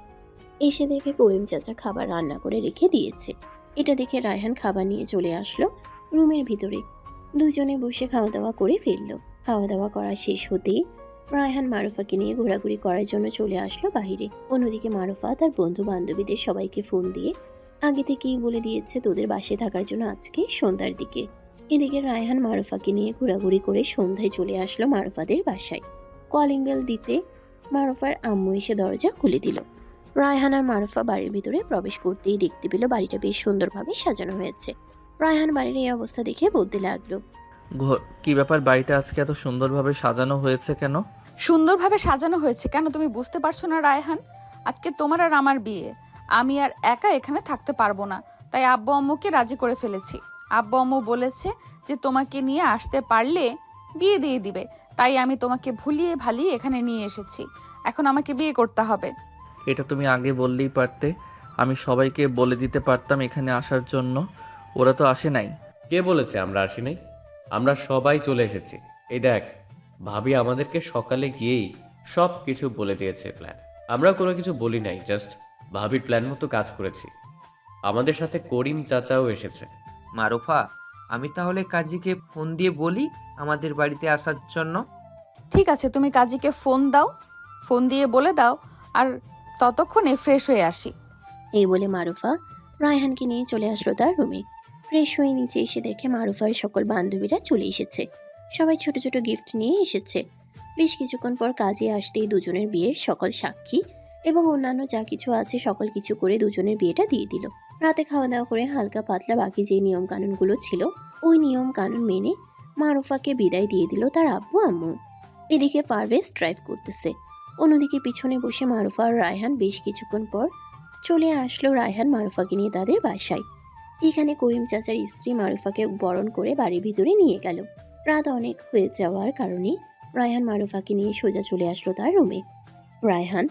এসে দেখে করিম চাচা খাবার রান্না করে রেখে দিয়েছে। এটা দেখে রায়হান খাবার নিয়ে চলে আসলো রুমের ভিতরে। দুজনে বসে খাওয়া দাওয়া করে ফেললো। খাওয়া দাওয়া করা শেষ হতেই রায়হান মারুফাকে নিয়ে ঘোরাঘুরি করার জন্য চলে আসলো বাহিরে। অন্যদিকে মারুফা তার বন্ধু বান্ধবীদের সবাইকে ফোন দিয়ে আগে থেকেই বলে দিয়েছে তোদের বাসায় থাকার জন্য আজকে সন্ধ্যার দিকে। এদিকে রায়হান মারুফাকে নিয়ে ঘোরাঘুরি করে সন্ধ্যায় চলে আসলো মারুফাদের বাসায়। কলিং বেল দিতে মারুফার আম্মু এসে দরজা খুলে দিল। রায়হান আর মারুফা বাড়ির ভিতরে প্রবেশ করতেই দেখতে পেল বাড়িটা বেশ সুন্দরভাবে সাজানো হয়েছে। রায়হান বাড়ির এই অবস্থা দেখে বলতে লাগলো, কি ব্যাপার, বাড়িটা আজকে এত সুন্দরভাবে সাজানো হয়েছে কেন? সুন্দরভাবে সাজানো হয়েছে কেন তুমি বুঝতে পারছো না রায়হান? আজকে তোমার আর আমার বিয়ে, আমি আর একা এখানে থাকতে পারবো না, তাই আব্বু আম্মুকে রাজি করে ফেলেছি। আব্বু আম্মু বলেছে যে তোমাকে নিয়ে আসতে পারলে বিয়ে দিয়ে দিবে, তাই আমি তোমাকে ভুলিয়ে ভালিয়ে এখানে নিয়ে এসেছি। এখন আমাকে বিয়ে করতে হবে। এটা তুমি আগে বললেই পারতে, আমি সবাইকে বলে দিতে পারতাম এখানে আসার জন্য। ওরা তো আসে নাই। কে বলেছে আমরা আসি নাই? আমরা সবাই চলে এসেছি। এই দেখ, ভাবি আমাদেরকে সকালে গিয়েই সব কিছু বলে দিয়েছে প্ল্যান। আমরা কোনো কিছু বলি নাই, জাস্ট ভাবির প্ল্যান মতো কাজ করেছি। আমাদের সাথে করিম চাচাও এসেছে। মারুফা, আমি তাহলে কাজীকে ফোন দিয়ে বলি আমাদের বাড়িতে আসার জন্য। ঠিক আছে, তুমি কাজীকে ফোন দাও, ফোন দিয়ে বলে দাও, আর ততক্ষণে ফ্রেশ হয়ে আসি। এই বলে মারুফা রায়হানকে নিয়ে চলে আসলো তার রুমে। ফ্রেশ হয়ে নিচে এসে দেখে মারুফার সকল বান্ধবীরা চলে এসেছে। সবাই ছোট ছোট গিফট নিয়ে এসেছে। বেশ কিছুক্ষণ পর কাজে আসতেই দুজনের বিয়ের সকল সাক্ষী এবং অন্যান্য যা কিছু আছে সকল কিছু করে দুজনের বিয়েটা দিয়ে দিল। রাতে খাওয়া দাওয়া করে হালকা পাতলা বাকি যে নিয়ম কানুনগুলো ছিল ওই নিয়ম কানুন মেনে মারুফাকে বিদায় দিয়ে দিল তার আব্বু আম্মু। এদিকে পারভেজ ড্রাইভ করতেছে, অন্যদিকে পিছনে বসে মারুফা আর রায়হান। বেশ কিছুক্ষণ পর চলে আসলো রায়হান মারুফাকে নিয়ে তাদের বাসায়। এখানে করিম চাচার স্ত্রী মারুফাকে বরণ করে বাড়ির ভিতরে নিয়ে গেল। রাত অনেক হয়ে যাওয়ার কারণে রায়হান মারুফাকে নিয়ে সোজা চলে আসলো তার রুমে। রায়হান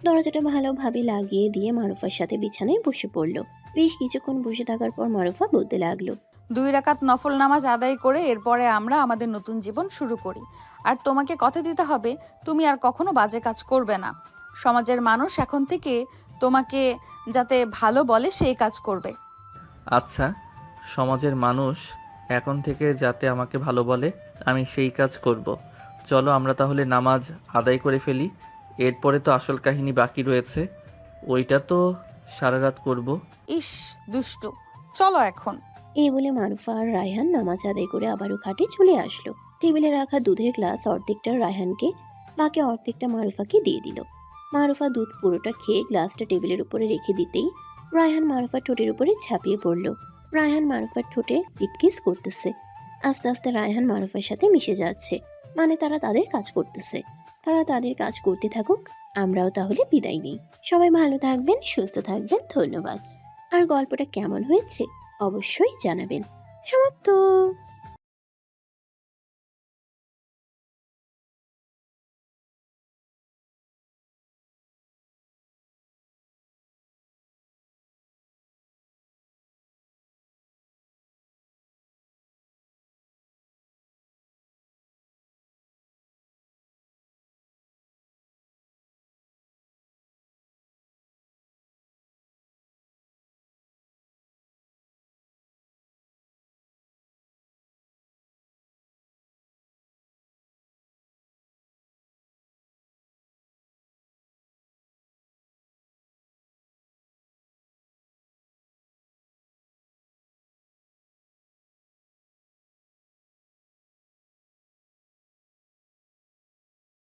দরজাটা ভালোভাবে লাগিয়ে দিয়ে মারুফার সাথে বিছানায় বসে পড়লো। বেশ কিছুক্ষণ বসে থাকার পর মারুফা বলতে লাগলো, 2 রাকাত নফল নামাজ আদায় করে এরপরে আমরা আমাদের নতুন জীবন শুরু করি। আর তোমাকে কথা দিতে হবে তুমি আর কখনো বাজে কাজ করবে না। সমাজের মানুষ এখন থেকে তোমাকে যাতে ভালো বলে সেই কাজ করবে। আচ্ছা, সমাজের মানুষ এখন থেকে যাতে আমাকে ভালো বলে আমি সেই কাজ করব। চলো আমরা তাহলে নামাজ আদায় করে ফেলি, এরপরে তো আসল কাহিনী বাকি রয়েছে, ওইটা তো সারা রাত করব। ইস দুষ্টু, চলো এখন। এই বলে মারুফা আর রায়হান নামাজ আদায় করে আবারও খাটে চলে আসলো। টেবিলে রাখা দুধের গ্লাস অর্ধেকটা রায়হানকে, বাকি অর্ধেকটা মারুফাকে দিয়ে দিল। মারুফা দুধ পুরোটা খেয়ে গ্লাসটা টেবিলের উপরে রেখে দিতেই রায়হান মারুফার ঠোঁটের উপরে ঝাঁপিয়ে পড়ল। রায়হান মারুফার ঠোঁটে লিপকিস করতেছে। আস্তে আস্তে রায়হান মারুফার সাথে মিশে যাচ্ছে, মানে তারা তাদের কাজ করতেছে। তারা তাদের কাজ করতে থাকুক, আমরাও তাহলে বিদায় নিই। সবাই ভালো থাকবেন, সুস্থ থাকবেন, ধন্যবাদ। আর গল্পটা কেমন হয়েছে অবশ্যই জানাবেন। সমাপ্ত।